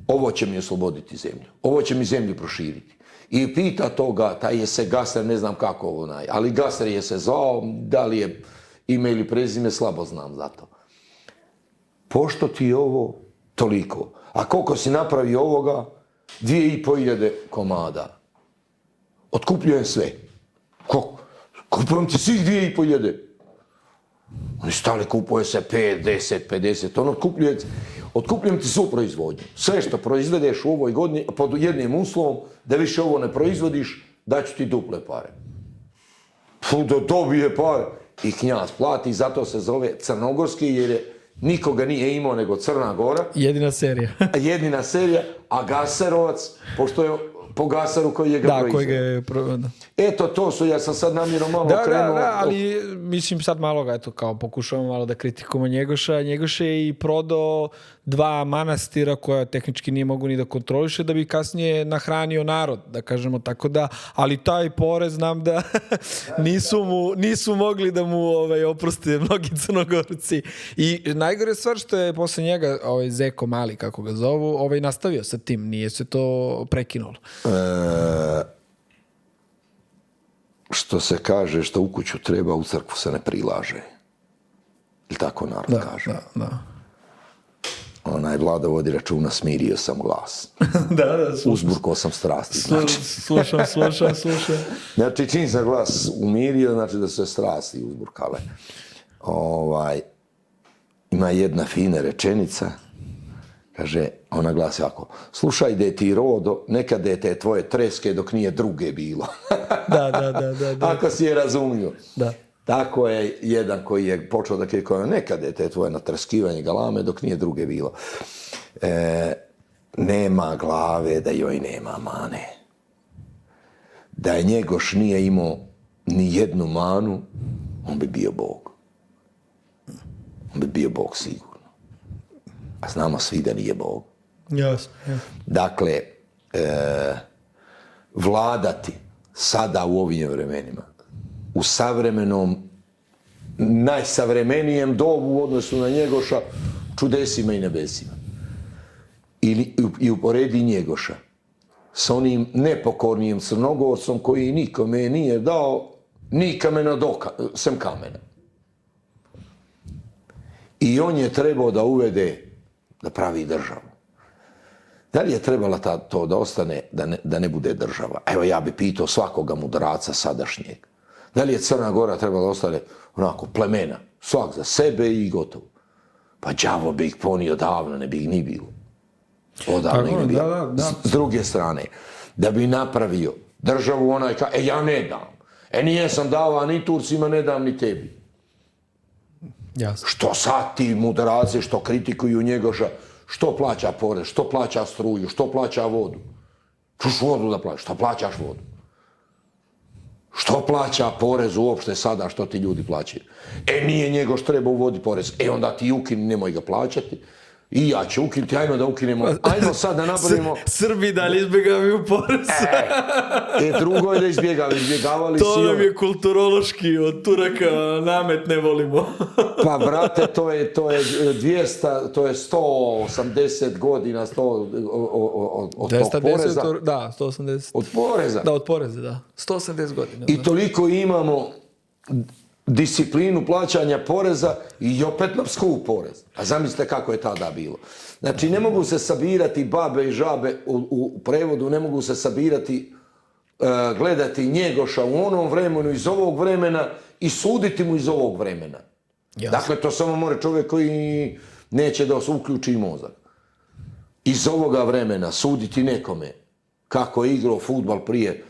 Ovo će mi osloboditi zemlju. Ovo će mi zemlju proširiti. I pita toga, taj je se Gaser, ne znam kako ali Gaser je se zvao, da li je ime ili prezime, slabo znam za to. Pošto ti je ovo toliko, a koliko si napravi ovoga, 2500 komada. Otkupljujem sve. Koliko? Kupujem ti svih 2500. Oni stali, kupuje se 5, 10, 50, on otkupljujem ti svu proizvodnju. Sve što proizvedeš u ovoj godini, pod jednim uslovom, da više ovo ne proizvodiš, daću ti duple pare. Da dobije pare. I knjaz plati, zato se zove crnogorski, jer je nikoga nije imao nego Crna Gora. Jedina serija, a Gaserovac, pošto je po Gaseru koji je ga proizveo. Eto, to su, ja sam sad namjerno malo krenuo. Da, ali mislim sad malo pokušavamo malo da kritikujemo Njegoša. Njegoš je i prodao 2 manastira koja tehnički nije mogu ni da kontroliše da bi kasnije nahranio narod, da kažemo tako da, ali taj porez znam da nisu mogli da mu oproste mnogi Crnogorci. I najgore stvar što je posle njega Zeko Mali, kako ga zovu, nastavio sa tim, nije se to prekinulo. Što se kaže, što u kuću treba, u crkvu se ne prilaže. Ili tako narod kaže. Da. Onaj Vlada vodi računa, smirio sam glas. Da, uzburkao sam strasti. Slušam. Znači, čim sam glas umirio, znači da su se strasti uzburkale. Ima jedna fina rečenica, kaže, ona glasi ovako, slušaj, deti rodo, nekad dete tvoje treske dok nije druge bilo. Da. Ako si je razumio. Da. Tako je jedan koji je počeo da krikuje, nekad dete tvoje natrskivanje galame dok nije druge bilo. Nema glave da joj nema mane. Da je Njegoš nije imao ni jednu manu, on bi bio Bog. On bi bio Bog sigurno. A znamo svi da nije Bog. Jasno. Dakle, vladati sada u ovim vremenima, u savremenom, najsavremenijem dobu u odnosu na Njegoša, čudesima i nebesima. i uporedi Njegoša s onim nepokornijim Crnogorcom koji nikome nije dao ni kamena sem kamena. I on je trebao da uvede, da pravi državu. Da li je trebala to da ostane, da ne bude država? Evo, ja bi pitao svakoga mudraca sadašnjeg. Da li je Crna Gora trebala da ostane onako plemena, svak za sebe i gotovo? Pa đavo bi ih ponio davno, ne bi ih ni bilo. Odavno ih ne bilo. S druge strane, da bi napravio državu onaj ja ne dam. Nije sam dava ni Turcima, ne dam ni tebi. Jasno. Što sad ti mudraci što kritikuju Njegoša, što plaća porez, što plaća struju, što plaća vodu? Čuš vodu da plaćaš, što plaćaš vodu? Što plaća porez uopšte sada, što ti ljudi plaćaju? Nije Njegoš treba uvoditi porez. onda ti ukini, nemoj ga plaćati. I ja ću ukinuti, ajmo da ukinemo. Ajmo sad da napravimo... Srbi dalje izbjegavaju porez. Drugo je da izbjegavali to nam je kulturološki, od Turaka namet ne volimo. Pa, brate, to je 180 godina od tog poreza. Da, 180. Od poreza. Da, od poreza, da. 180 godina. I toliko imamo disciplinu plaćanja poreza i opet nam skup porez. A zamislite kako je tada bilo. Znači, ne mogu se sabirati babe i žabe u prevodu, ne mogu se sabirati, gledati Njegoša u onom vremenu, iz ovog vremena i suditi mu iz ovog vremena. Jasne. Dakle, to samo more čovjek koji neće da se uključi mozak. Iz ovoga vremena suditi nekome kako je igrao fudbal prije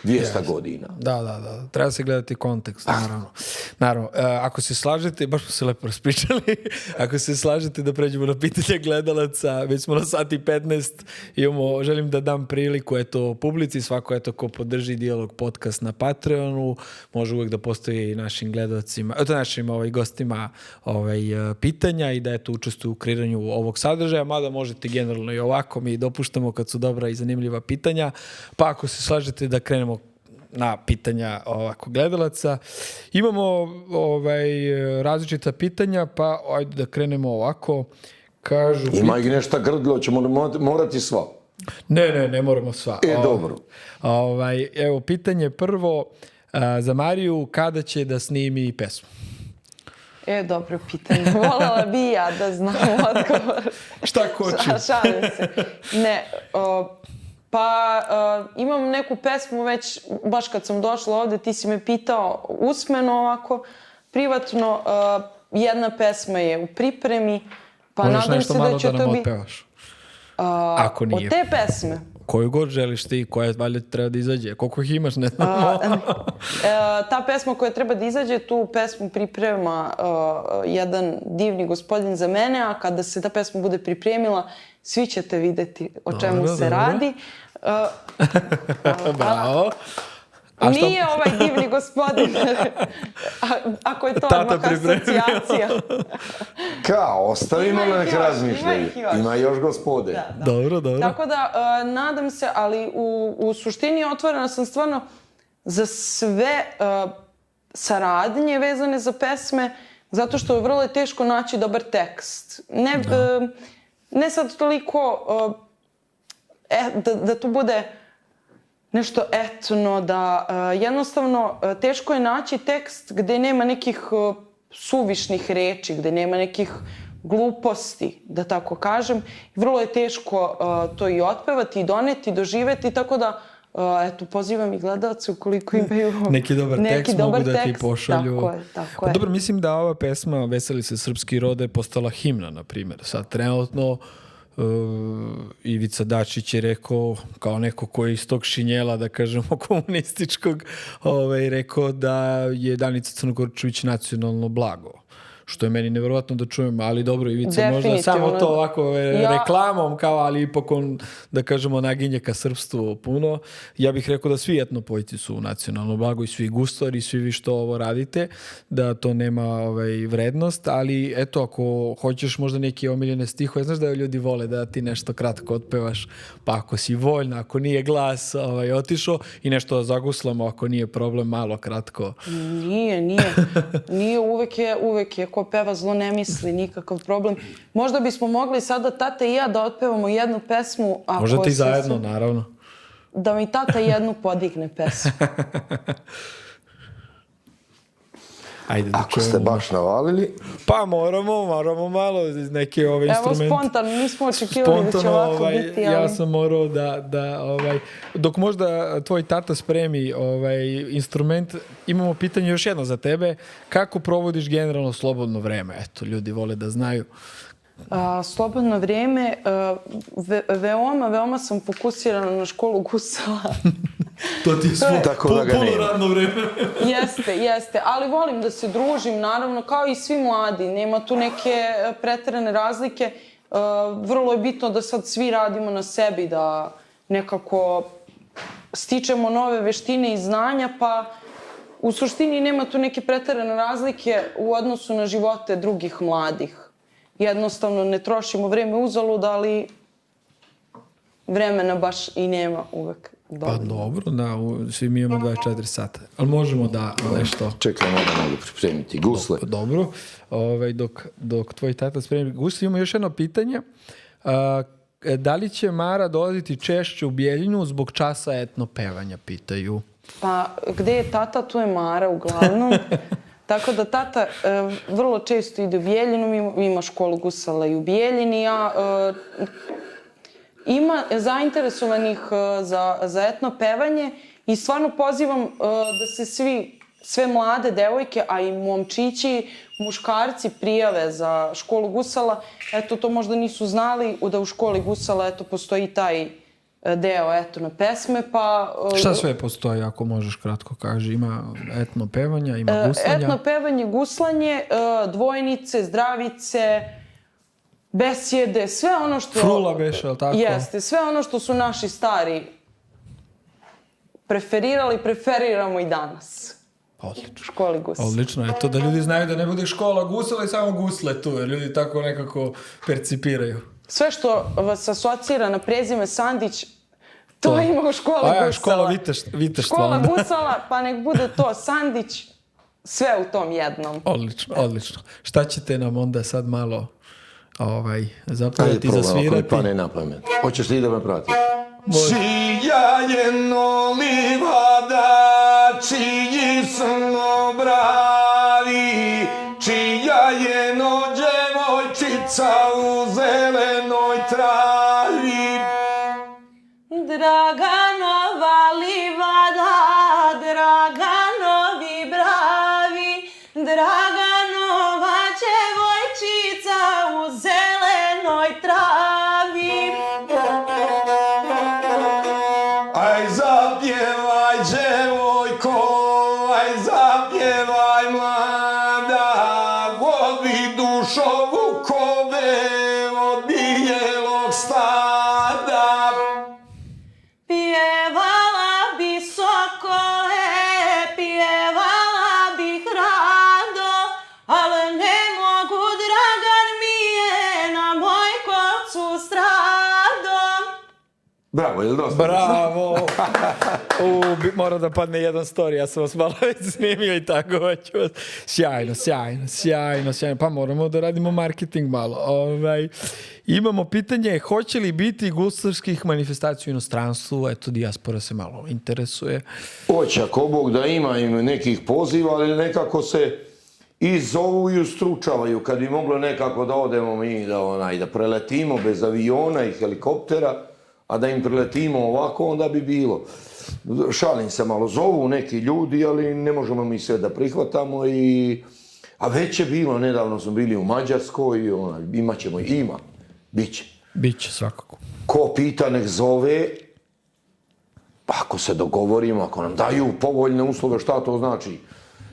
200 godina. Da. Treba se gledati kontekst, naravno. Ako se slažete, baš smo se lepo raspričali, ako se slažete da pređemo na pitanje gledalaca, već smo na sati 15, želim da dam priliku publici, svako ko podrži Dijalog podcast na Patreonu, može uvijek da postoji i našim gledalacima, našim gostima pitanja i da učestvuju u kreiranju ovog sadržaja, mada možete generalno i ovako, mi dopuštamo kad su dobra i zanimljiva pitanja, pa ako se slažete da krenemo na pitanja gledalaca. Imamo različita pitanja, pa ajde da krenemo ovako. Ima ih nešto grdlo, ćemo morati sva. Ne moramo sva. Dobro. Evo, pitanje prvo za Mariju, kada će da snimi pesmu? Dobro pitanje. Voljela bi ja da znam odgovor. Šta koči? Šalim se. Ne, pa imam neku pesmu već, baš kad sam došla ovde, ti si me pitao usmeno ovako, privatno, jedna pesma je u pripremi, pa možeš nadam se da će to biti... Možeš nešto malo da nam otpevaš? Ako nije. Od te pesme? Koju god želiš ti, koja valjda treba da izađe. Koliko ih imaš, ne znamo. Ta pesma koja treba da izađe, tu pesmu priprema jedan divni gospodin za mene, a kada se ta pesma bude pripremila, svi ćete vidjeti o čemu se radi. Bravo. Nije ovaj divni gospodin, ako je to odmah asocijacija. Kao, ostavimo nek razmišljaju. Ima još gospode. Dobro. Tako da, nadam se, ali u suštini otvorena sam stvarno za sve saradnje vezane za pesme, zato što je vrlo teško naći dobar tekst. Ne sad toliko da to bude nešto etno, da jednostavno teško je naći tekst gde nema nekih suvišnih reči, gde nema nekih gluposti, da tako kažem. Vrlo je teško to i otpevati, i doneti, doživeti, tako da pozivam i gledalce ukoliko imaju neki dobar tekst, mogu da ti pošalju. Tako je. Dobro, mislim da ova pesma Veseli se srpski rode je postala himna, na primjer. Sad trenutno Ivica Dačić je rekao, kao neko koji iz tog šinjela, da kažemo, komunističkog, rekao da je Danica Crnogorčević nacionalno blago. Što je meni nevjerovatno da čujem, ali dobro, Ivica možda samo to ovako reklamom, kao, ali ipak on, da kažemo, naginje ka srpstvu puno. Ja bih rekao da svi etnopojci su nacionalno blago i svi gustori i svi vi što ovo radite, da to nema vrednost, ali eto, ako hoćeš možda neke omiljene stihove, znaš da ljudi vole da ti nešto kratko otpevaš, pa ako si voljna, ako nije glas otišao i nešto zaguslamo, ako nije problem, malo kratko. Nije, uvek je niko peva zlo ne misli, nikakav problem. Možda bismo mogli sada tata i ja da otpevamo jednu pesmu. Možda ti zajedno, naravno. Da mi tata jednu podigne pesmu. Ajde, ako ste baš navalili. Pa moramo malo neke instrumente. Evo spontano, nismo očekivali da će ovako biti. Ali... Ja sam morao dok možda tvoj tata spremi instrument, imamo pitanje još jedno za tebe. Kako provodiš generalno slobodno vreme? Eto, ljudi vole da znaju. Slobodno vrijeme, veoma sam fokusirana na školu gusala. To ti je puno radno vrijeme. Jeste, ali volim da se družim, naravno, kao i svi mladi. Nema tu neke pretjerane razlike. Vrlo je bitno da sad svi radimo na sebi, da nekako stičemo nove veštine i znanja, pa u suštini nema tu neke pretjerane razlike u odnosu na živote drugih mladih. Jednostavno ne trošimo vrijeme uzalud, ali vremena baš i nema uvek. Pa dobro, da, svi mi imamo 24 sata. Ali možemo da nešto... Čekaj, mogu pripremiti gusle. Dobro, dok tvoj tata spremi gusle, imamo još jedno pitanje. Da li će Mara dolaziti češće u Bijeljinu zbog časa etno pevanja, pitaju? Pa, gde je tata, tu je Mara uglavnom. Tako da tata vrlo često ide u Bijeljinu, ima školu gusala i u Bijeljini. Ima zainteresovanih za etno pevanje i stvarno pozivam da se sve mlade devojke, a i momčići, muškarci prijave za školu gusala. Eto, to možda nisu znali da u školi gusala eto, postoji taj deo etno pesme, pa... Šta sve postoji, ako možeš kratko kaži? Ima etno pevanja, ima guslanja? Etno pevanje, guslanje, dvojnice, zdravice, besjede, sve ono što... Frula beše, ali tako? Jeste, sve ono što su naši stari preferiramo i danas. Odlično. U školi gusle. Odlično, eto da ljudi znaju da ne bude škola gusala i samo gusle tu, jer ljudi tako nekako percipiraju. Sve što vas asocira na prezime Sandić, to ima u školi gusala. Škola viteštva. Škola gusala, pa nek bude to Sandić, sve u tom jednom. Odlično. Šta ćete nam onda sad malo zapraviti i zasvirati? Ajde, pa ne na pamet. Hoćeš ti da me prati? Čija je livada, čiji sno bravi, čija je djevojčica u zelenoj travi. Draganova livada, Draganovi bravi, Draganova djevojčica u zelenoj travi. Aj zapjevaj djevojko, aj zapjevaj mlada, vodi dušo vukove od bijelog stada. Pjevala bi sokole, pjevala bih rado, ali ne mogu, Dragan mi je na moj kocu strado. Bravo, je li dosta? Bravo! Mora da padne jedan story, ja sam vas malo već snimio i tako hoću vas. Sjajno. Pa moramo da radimo marketing malo. Imamo pitanje, hoće li biti guslarskih manifestacija u inostranstvu? Eto, dijaspora se malo interesuje. Hoće, ako Bog da ima im nekih poziva, ali nekako se i zovu i ustručavaju. Kad bi moglo nekako da odemo mi, da preletimo bez aviona i helikoptera, a da im preletimo ovako, onda bi bilo. Šalim se malo, zovu neki ljudi, ali ne možemo mi sve da prihvatamo a već je bilo, nedavno smo bili u Mađarskoj, bit će. Biće svakako. Ko pita nek zove, ako se dogovorimo, ako nam daju povoljne uslove, šta to znači?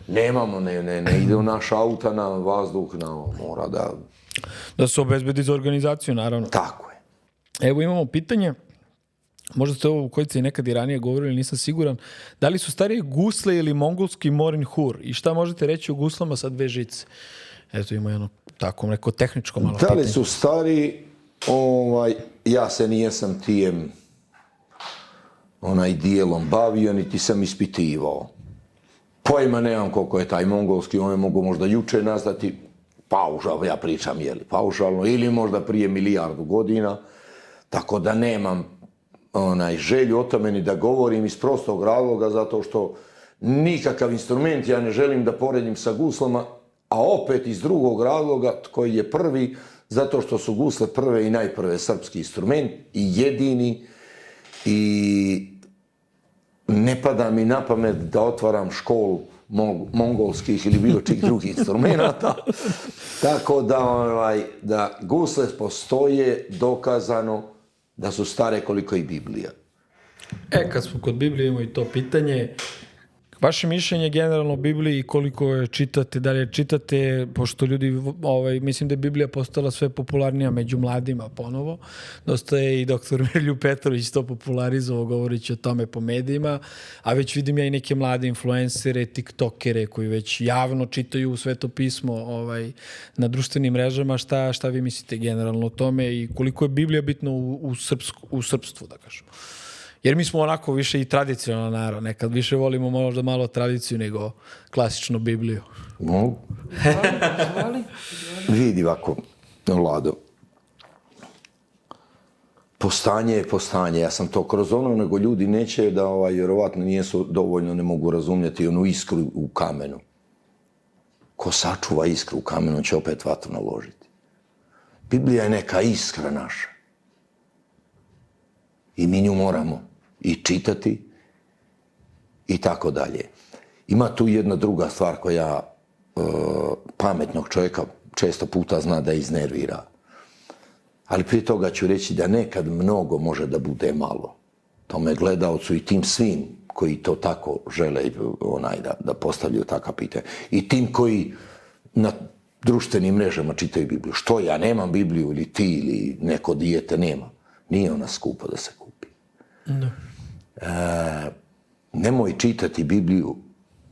Nemamo, ne ide u naš auta na vazduh, mora da... Da se obezbedi za organizaciju, naravno. Tako je. Evo imamo pitanje, možda ste ovo u kojici nekad i ranije govorili, nisam siguran, da li su starije gusle ili mongolski morin hur i šta možete reći o guslama sa 2 žice? Eto ima jedno tako neko tehničko malo pitanje. Da li su stari, ja se nijesam tijem dijelom bavio, niti sam ispitivao. Pojma nemam koliko je taj mongolski, one mogu možda juče nastati, ja pričam paušalno, ili možda prije 1.000.000 godina, tako da nemam želju o tome ni da govorim iz prostog razloga, zato što nikakav instrument ja ne želim da poredim sa guslama, a opet iz drugog razloga koji je prvi, zato što su gusle prve i najprve srpski instrument i jedini, i ne pada mi na pamet da otvaram školu mongolskih ili bilo čih drugih instrumenta. Tako da gusle postoje dokazano da su stare koliko i Biblija. Kad smo kod Biblije, imamo i to pitanje. Vaše mišljenje generalno o Bibliji, koliko je čitate, da li je čitate, pošto ljudi, mislim da je Biblija postala sve popularnija među mladima ponovo. Dosta je i doktor Mirlju Petrović to popularizovao, govoreći o tome po medijima, a već vidim ja i neke mlade influencere, tiktokere koji već javno čitaju Sveto pismo na društvenim mrežama. Šta vi mislite generalno o tome i koliko je Biblija bitna u srpstvu, da kažemo? Jer mi smo onako više i tradicionalno narod. Nekad više volimo možda malo tradiciju nego klasičnu Bibliju. Mogu. Vidi ovako, Vlado. Postanje je postanje. Ja sam to kroz ono, nego ljudi neće da vjerovatno nijesu dovoljno, ne mogu razumjeti onu iskru u kamenu. Ko sačuva iskru u kamenu će opet vatru naložiti. Biblija je neka iskra naša. I mi nju moramo i čitati i tako dalje. Ima tu jedna druga stvar koja pametnog čovjeka često puta zna da iznervira. Ali prije toga ću reći da nekad mnogo može da bude malo. Tome gledaocu i tim svim koji to tako žele da postavljaju takva pitanja. I tim koji na društvenim mrežama čitaju Bibliju. Što ja nemam Bibliju ili ti ili neko dijete nema. Nije ona skupa da se kupi. No. Nemoj čitati Bibliju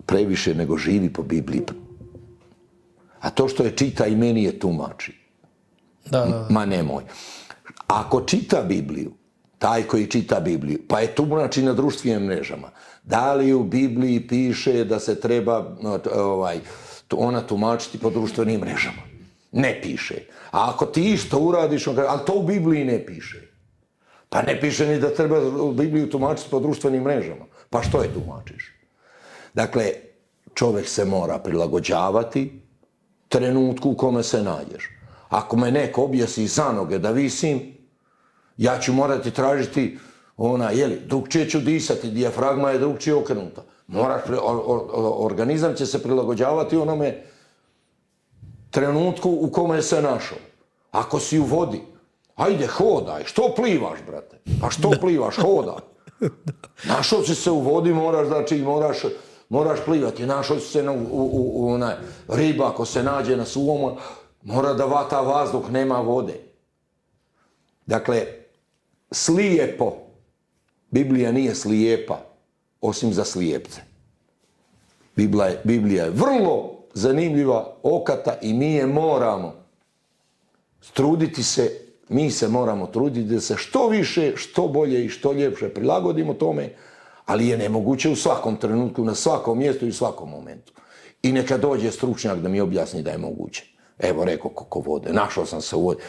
previše, nego živi po Bibliji. A to što je čita i meni je tumači. Da. Ma nemoj. Ako čita Bibliju, taj koji čita Bibliju, pa je tumači na društvenim mrežama, da li u Bibliji piše da se treba ona tumačiti po društvenim mrežama? Ne piše. A ako ti isto uradiš, ali to u Bibliji ne piše. Pa ne piše ni da treba Bibliju tumačiti po društvenim mrežama. Pa što je tumačiš? Dakle, čovjek se mora prilagođavati trenutku u kome se nađeš. Ako me neko objesi za noge da visim, ja ću morati tražiti drugčije ću disati, dijafragma je drugčije okrenuta. Organizam će se prilagođavati onome trenutku u kome se našao. Ako si u vodi, ajde, hodaj. Što plivaš, brate? Pa što plivaš? Hodaj. Našao si se u vodi, moraš plivati. Našao si se riba, ako se nađe na suvom, mora da vata vazduh, nema vode. Dakle, slijepo. Biblija nije slijepa, osim za slijepce. Biblija je vrlo zanimljiva, okata i mi je moramo truditi se. Mi se moramo truditi da se što više, što bolje i što ljepše prilagodimo tome, ali je nemoguće u svakom trenutku, na svakom mjestu i u svakom momentu. I neka dođe stručnjak da mi objasni da je moguće. Evo, rekao koliko vode, našao sam se u vodi.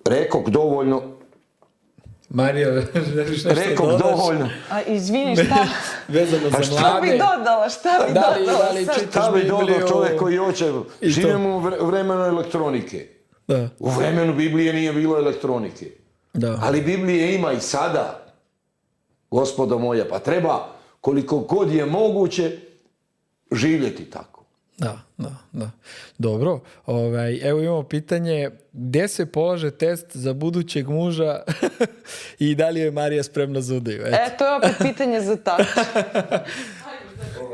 Rekao dovoljno. Marija, želiš nešto dodaš? Dovoljno. A izvini, šta? Vezano za mlade. Šta bi dodala? Šta bi dodao čovjek koji hoće? Živimo u vremenu elektronike. Da. U vremenu Biblije nije bilo elektronike. Da. Ali Biblije ima i sada. Gospodo moja, pa treba koliko god je moguće živjeti tako. Da. Dobro, evo imamo pitanje, gdje se polaže test za budućeg muža i da li je Marija spremna za udaju? To je opet pitanje za tatu.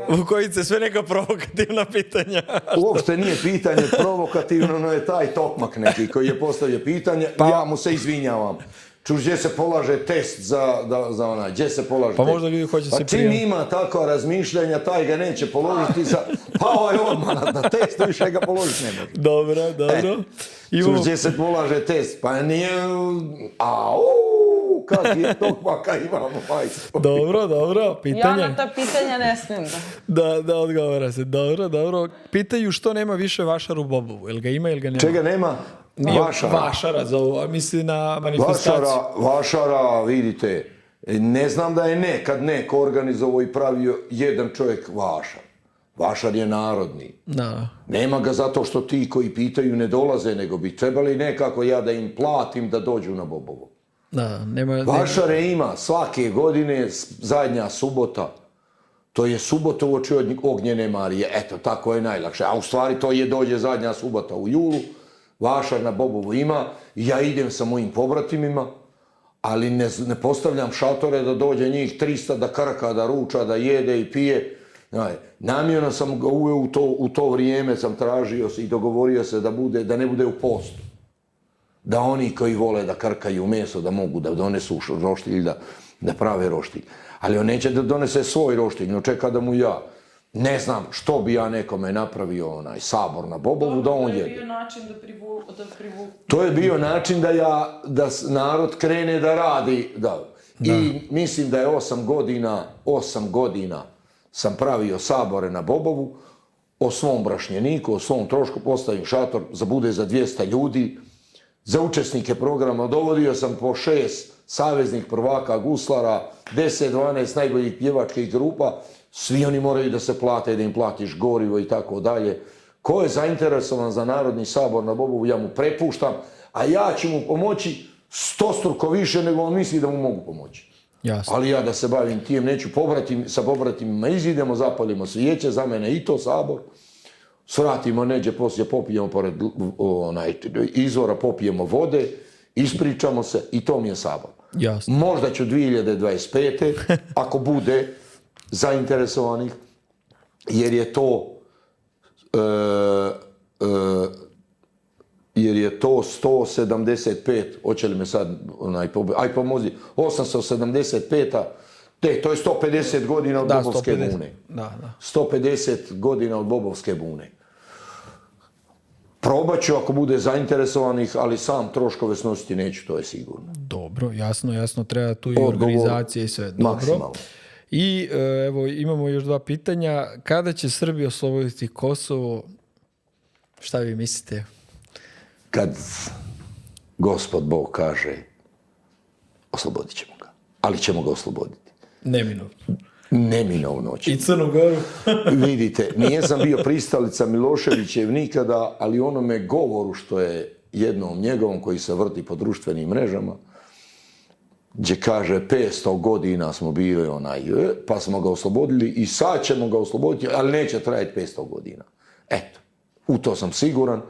Vukojice, sve neka provokativna pitanja. Uopšte nije pitanje provokativno, no je taj tokmak neki koji je postavio pitanje, ja mu se izvinjavam. Čuš, gdje se polaže test za onaj, gdje se polaže test? Pa možda ljudi hoće se prijaviti. Čim ima takva razmišljanja, taj ga neće položiti pa ovaj odmah na test, više ga položiti ne može. Dobro. Čuš, gdje se polaže test? Pa nije... kak je to, maka imamo, majstvo. Dobro, pitanje. Ja na ta pitanja ne smijem Da odgovara se. Dobro. Pitaju što nema više vašar u Bobovu. Jel ga ima ili ga nema? Čega nema? Vašara zovu, a misli na manifestaciju. Vašara, vidite, ne znam da je nekad neko organizovao i pravio jedan čovjek vašar. Vašar je narodni. Da. Nema ga zato što ti koji pitaju ne dolaze, nego bi trebali nekako ja da im platim da dođu na Bobovo. Da, Vašare ima svake godine zadnja subota. To je subota uoči Ognjene Marije. Eto, tako je najlakše. A u stvari to je dođe zadnja subota u julu. Vašar na Bobovu ima. Ja idem sa mojim pobratimima, ali ne postavljam šatore da dođe njih 300 da krka, da ruča, da jede i pije. Namjerno sam ga uveo u to vrijeme, sam tražio i dogovorio se da ne bude u postu. Da oni koji vole da krkaju meso, da mogu da donesu roštilj, da prave roštilj. Ali on neće da donese svoj roštilj, no čeka da mu ja. Ne znam što bi ja nekome napravio sabor na Bobovu, da on jede. To je bio način da privuku. To je bio način da narod krene da radi. Da. I mislim da je 8 godina sam pravio sabore na Bobovu, o svom brašnjeniku, o svom trošku, postavim šator, bude za 200 ljudi. Za učesnike programa dovodio sam po 6 saveznih prvaka guslara, 10-12 najboljih pjevačkih grupa, svi oni moraju da se plate, da im platiš gorivo i tako dalje. Ko je zainteresovan za Narodni sabor na Bobovu, ja mu prepuštam, a ja ću mu pomoći 100-struko više nego on misli da mu mogu pomoći. Jasno. Ali ja da se bavim tim, neću sa pobratimima, izidemo, zapalimo svijeće, za mene i to sabor, svratimo neđe, poslije popijemo pored izvora, popijemo vode, ispričamo se i to mi je sabor. Jasno. Možda ću 2025. ako bude zainteresovanih, jer je to 175, hoće li me sad, aj pomozi, 875. To je 150 godina od Bobovske bune. Da. 150 godina od Bobovske bune. Probat ću ako bude zainteresovanih, ali sam troškove snositi neću, to je sigurno. Dobro, jasno, treba tu i organizacija i sve. Dobro. Maksimalno. I evo, imamo još 2 pitanja. Kada će Srbija osloboditi Kosovo? Šta vi mislite? Kad Gospod Bog kaže, oslobodit ćemo ga. Ali ćemo ga osloboditi. Neminovno će. I Crnu Goru. Vidite, nisam bio pristalica Miloševićev nikada, ali onome govoru što je jednom njegovom koji se vrti po društvenim mrežama, gdje kaže 500 godina smo bili pa smo ga oslobodili i sad ćemo ga osloboditi, ali neće trajati 500 godina. Eto, u to sam siguran.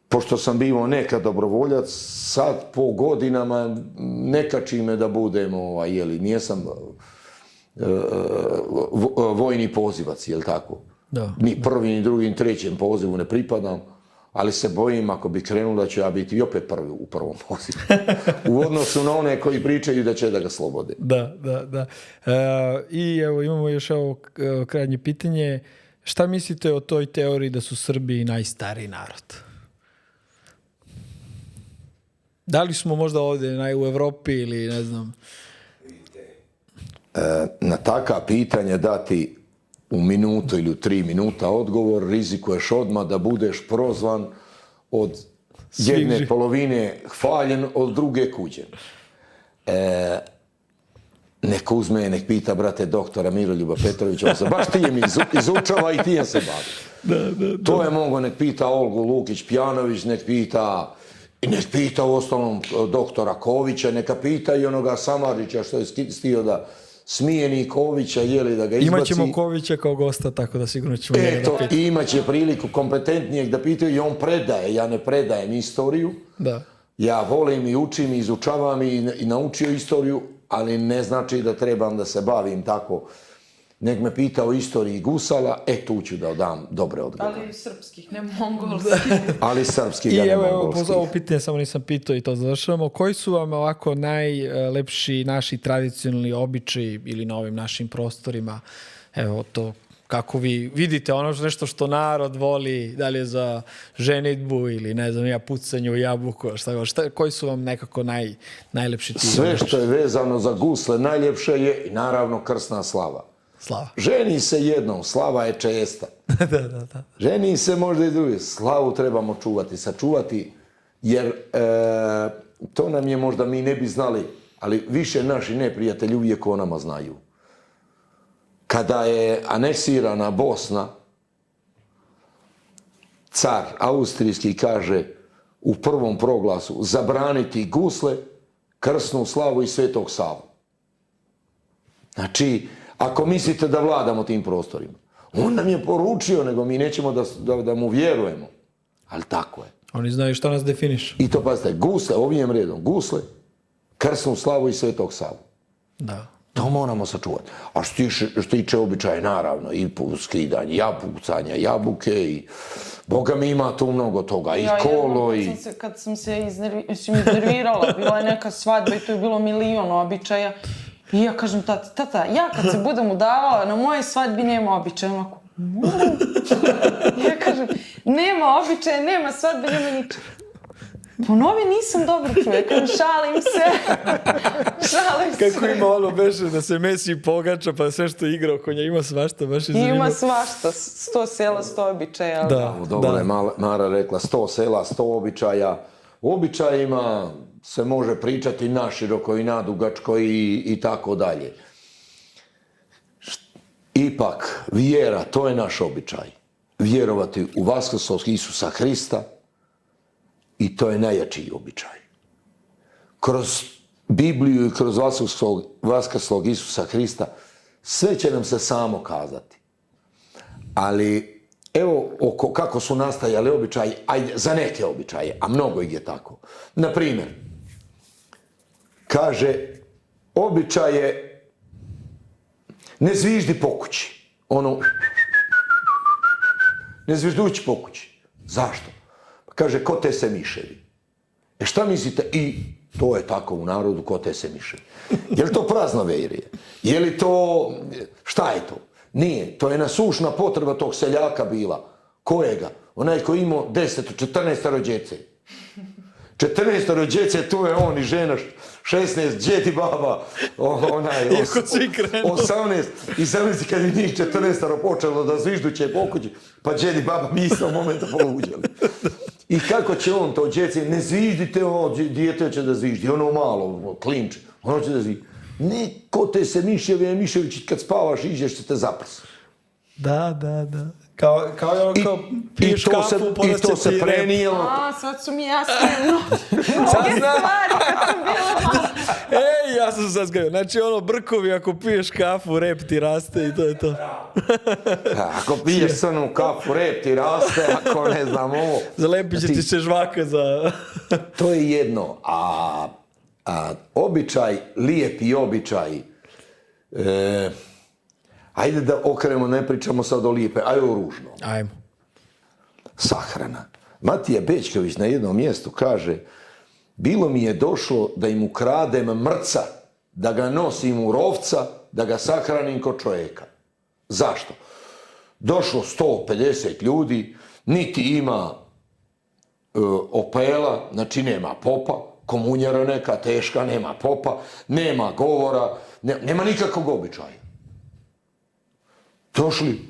Pošto sam bio nekad dobrovoljac, sad po godinama ne kači me da budem, nijesam vojni pozivac, jel tako? Da. Ni prvi, ni drugi, ni trećem pozivu ne pripadam, ali se bojim ako bi krenuo da ću ja biti i opet prvi u prvom pozivu. U odnosu na one koji pričaju da će da ga slobode. Da. I evo imamo još ovo krajnje pitanje. Šta mislite o toj teoriji da su Srbi najstariji narod? Da li smo možda ovdje u Evropi ili ne znam? Na taka pitanja dati u minutu ili u 3 minuta odgovor, rizikuješ odmah da budeš prozvan od jedne polovine hvaljen, od druge kuđen. Nek uzme, nek pita brate doktora Miroljuba Petrovića, on se baš tijem izučava i tijem se bavi. To je mogo, nek pita Olgu Lukić-Pjanović, nek pita u ostalom doktora Kovića, neka pita i onoga Samardžića što je stio da smijeni Kovića, jeli da ga izbaci. Imaćemo Kovića kao gosta, tako da sigurno ćemo njega da pitati. I imaće priliku kompetentnijeg da pitaju i on predaje, ja ne predajem istoriju. Da. Ja volim i učim i izučavam i naučio istoriju, ali ne znači da trebam da se bavim tako. Nek me pita o istoriji gusala, tu ću da dam dobre odgovore. Ali srpskih, ne mongolskih. Ali srpskih, ja ne mongolskih. I evo, ovo pitanje samo nisam pitao i to završavamo. Koji su vam ovako najlepši naši tradicionalni običaji ili na ovim našim prostorima? Evo to, kako vi vidite ono nešto što narod voli, da li je za ženidbu ili ne znam ja, pucanje u jabuku, koji su vam nekako najlepši ti? Sve što je vezano za gusle najljepše je i naravno krsna slava. Slava. Ženi se jednom, slava je česta. Da. Ženi se možda i drugi. Slavu trebamo čuvati, sačuvati, jer to nam je možda mi ne bi znali, ali više naši neprijatelji uvijek o nama znaju. Kada je aneksirana Bosna, car austrijski kaže u prvom proglasu zabraniti gusle, krsnu slavu i Svetog Savu. Znači, ako mislite da vladamo tim prostorima, on nam je poručio, nego mi nećemo da mu vjerujemo. Ali tako je. Oni znaju što nas definiše. I to pazite, gusle, ovim redom, gusle, krsnu slavu i Svetog Savu. Da. To moramo sačuvati. A što tiče običaja, naravno, i skidanje, pucanja, jabuke, i Boga mi ima tu mnogo toga, i kolo, i... Kad sam se iznervirala, bila je neka svadba i tu je bilo milion običaja. I ja kažem, tata, ja kad se budem udavala, na mojoj svadbi nema običaja. Onako, ja kažem, nema običaja, nema svadbe, nema ničega. Ponovi, nisam dobro čuje, kažem, šalim se. Kako ima ono beše da se Messi pogača, pa sve što igra oko nje, ima svašta, baš je zanimljivo. Ima svašta, 100 sela, 100 običaja. Dobro je Mara rekla, 100 sela, 100 običaja. U običajima se može pričati naširoko i nadugačko i tako dalje. Ipak, vjera, to je naš običaj. Vjerovati u vaskrslog Isusa Hrista, i to je najjači običaj. Kroz Bibliju i kroz vaskrslog Isusa Hrista sve će nam se samo kazati. Ali evo kako su nastajali običaji, ajde, za neke običaje, a mnogo ih je tako. Naprimjer, kaže, običaje ne zviždi po kući. Ne zviždući po kući. Zašto? Kaže, kote se miševi. Šta mislite? I to je tako u narodu, kote se miševi. Je li to praznoverje? Je li to... Šta je to? Nije. To je nasušna potreba tog seljaka bila. Kojega? Onaj koji imao 14 djece. 14 djece, tu je on i žena, 16, djed i baba, 18. I zamisli kad je njih 14 počelo da zvižduće po kući, pa djed i baba mi isto momenta poluđali. I kako će on to djece, ne zviždite, dijete će da zviždi, ono malo, klinč, ono će da zviždi. Ne, ko te se miševići, kad spavaš, iđeš će te zaprs. Da. Kao je ono kao piješ kafu, i to se prenijelo. Sad su mi jasne mnoge stvari kad sam bila malo. Ej, ja sam sad zgledao. Znači ono brkovi, ako piješ kafu, rep ti raste i to je to. Ako piješ crnu kafu, rep ti raste, ako ne znam ovo. Zalepit će ti se žvaka za... To je jedno. A običaj, lijepi običaj, ajde da okrenemo, ne pričamo sad o lijepe, ajde o ružnom. Ajmo. Sahrana. Matija Bećković na jednom mjestu kaže, bilo mi je došlo da im ukradem mrca, da ga nosim u rovca, da ga sahranim kod čovjeka. Zašto? Došlo 150 ljudi, niti ima opela, znači nema popa, komunjara neka teška, nema popa, nema govora, nema nikakvog običaja. Došli,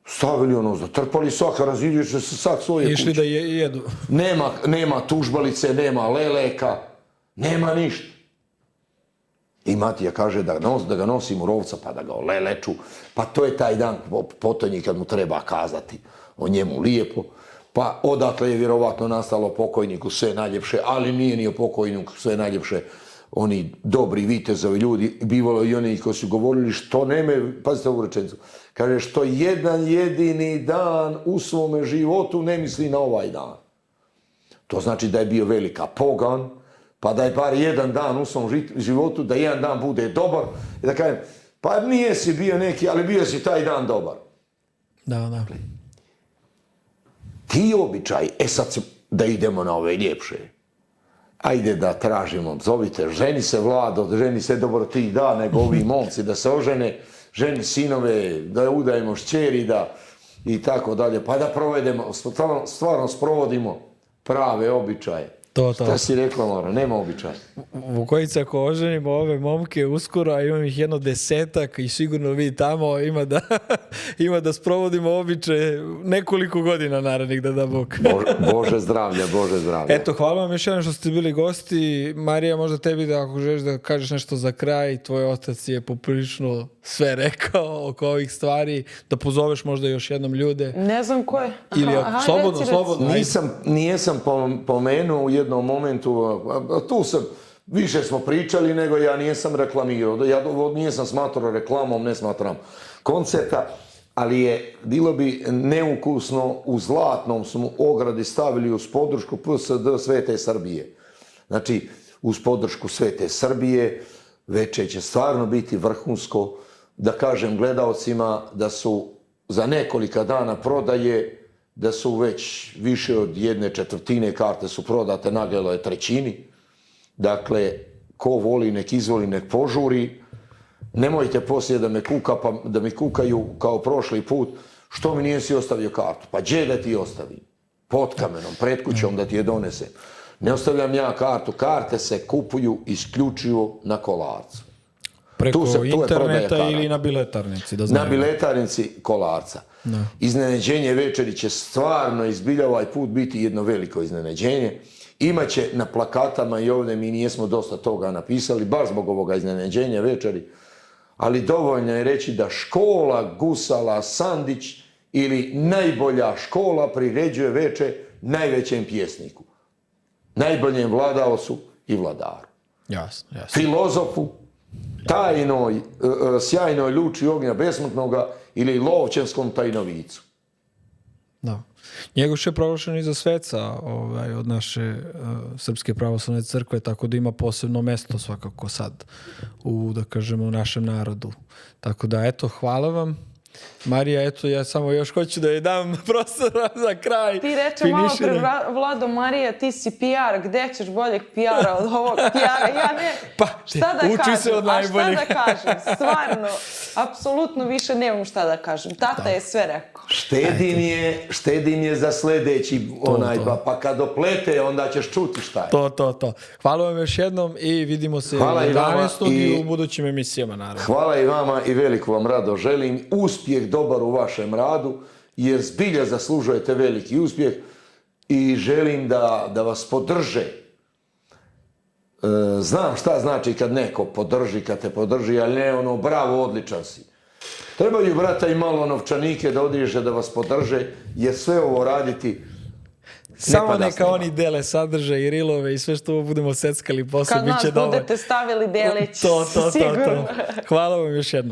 stavili ono, zatrpali saka, razvidio se sak svoje kuće. Išli da jedu. Nema tužbalice, nema leleka, nema ništa. I Matija kaže da ga nosim u rovca, pa da ga oleleču. Pa to je taj dan potonji kad mu treba kazati o njemu lijepo. Pa odatle je vjerovatno nastalo pokojniku sve najljepše, ali nije ni o pokojniku sve najljepše. Oni dobri vitezovi ljudi, bivalo i oni koji su govorili što neme, pazite ovu rečenicu, kaže što jedan jedini dan u svome životu ne misli na ovaj dan. To znači da je bio velika pogan, pa da je bar jedan dan u svom životu, da jedan dan bude dobar, i da kažem, pa nije si bio neki, ali bio si taj dan dobar. Da. Ti običaj, sad da idemo na ove ljepše. Ajde da tražimo, zovite, ženi se Vlado, ženi se dobro ti da, nego ovi momci da se ožene, ženi sinove, da udajemo šćeri, da i tako dalje. Pa da provedemo, stvarno sprovodimo prave običaje. Šta si rekla, Mara, nema običaja. Vukojica, ako oženimo ove momke uskoro, a imam ih 10 i sigurno vi tamo ima da sprovodimo običaje nekoliko godina narednih, da Bog. Bože zdravlja, Bože zdravlja. Eto, hvala vam još jednom što ste bili gosti. Marija, možda tebi da ako želiš da kažeš nešto za kraj, tvoj otac je poprilično sve rekao oko ovih stvari, da pozoveš možda još jednom ljude. Ne znam ko je. Ili slobodno. Nisam pomenuo u jednom momentu, tu više smo pričali nego ja nisam reklamirao. Ja nisam smatrao reklamom, ne smatram koncerta, ali bilo bi neukusno, u zlatnom smo ogradi stavili uz podršku PSD Svete Srbije. Znači, uz podršku Svete Srbije večer će stvarno biti vrhunsko, da kažem gledalcima da su za nekolika dana prodaje, da su već više od 1/4 karte su prodate, nagledalo je 1/3. Dakle, ko voli nek izvoli, nek požuri. Nemojte poslije da mi kukaju kao prošli put, što mi nisi ostavio kartu? Pa gdje da ti ostavim? Pod kamenom, pred kućom da ti je donesem. Ne ostavljam ja kartu, karte se kupuju isključivo na Kolarcu. Preko interneta ili na biletarnici? Na biletarnici Kolarca. Iznenađenje večeri će stvarno izbilja ovaj put biti jedno veliko iznenađenje. Imaće na plakatama i ovdje mi nijesmo dosta toga napisali, baš zbog ovoga iznenađenja večeri, ali dovoljno je reći da škola Gusala Sandić ili najbolja škola priređuje večer najvećem pjesniku, najboljem vladaocu i vladaru. Jasno. Filozofu, tajnoj, sjajnoj luči ognja besmrtnoga ili lovčenskom tajnovicu. Da. Njegoš je proglašen i za sveca od naše Srpske pravoslavne crkve, tako da ima posebno mesto svakako sad u, da kažemo, našem narodu. Tako da, eto, hvala vam. Marija, eto, ja samo još hoću da je dam prostora za kraj. Ti reče malo pre Vlado, Marija, ti si PR, gde ćeš boljeg PR-a od ovog PR-a? Ja ne, šta da kažem? Uči se od najboljih. A šta da kažem? Stvarno, apsolutno više nemam šta da kažem. Tata je sve rekao. Štedim je za sljedeći pa kad oplete, onda ćeš čuti šta je. To. Hvala vam još jednom i vidimo se 11. i u budućim emisijama, naravno. Hvala i vama i veliku vam rado želim. Uspjeh dobar u vašem radu, jer zbilja zaslužujete veliki uspjeh i želim da vas podrže. Znam šta znači kad neko podrži, kad te podrži, ali ne ono bravo, odličan si. Trebaju, brata, i malo novčanike da odiže da vas podrže, jer sve ovo raditi samo neka oni dele sadržaj i rilove i sve što budemo seckali posle, bit će Kad nas budete stavili delić, sigurno. Hvala vam još jednom.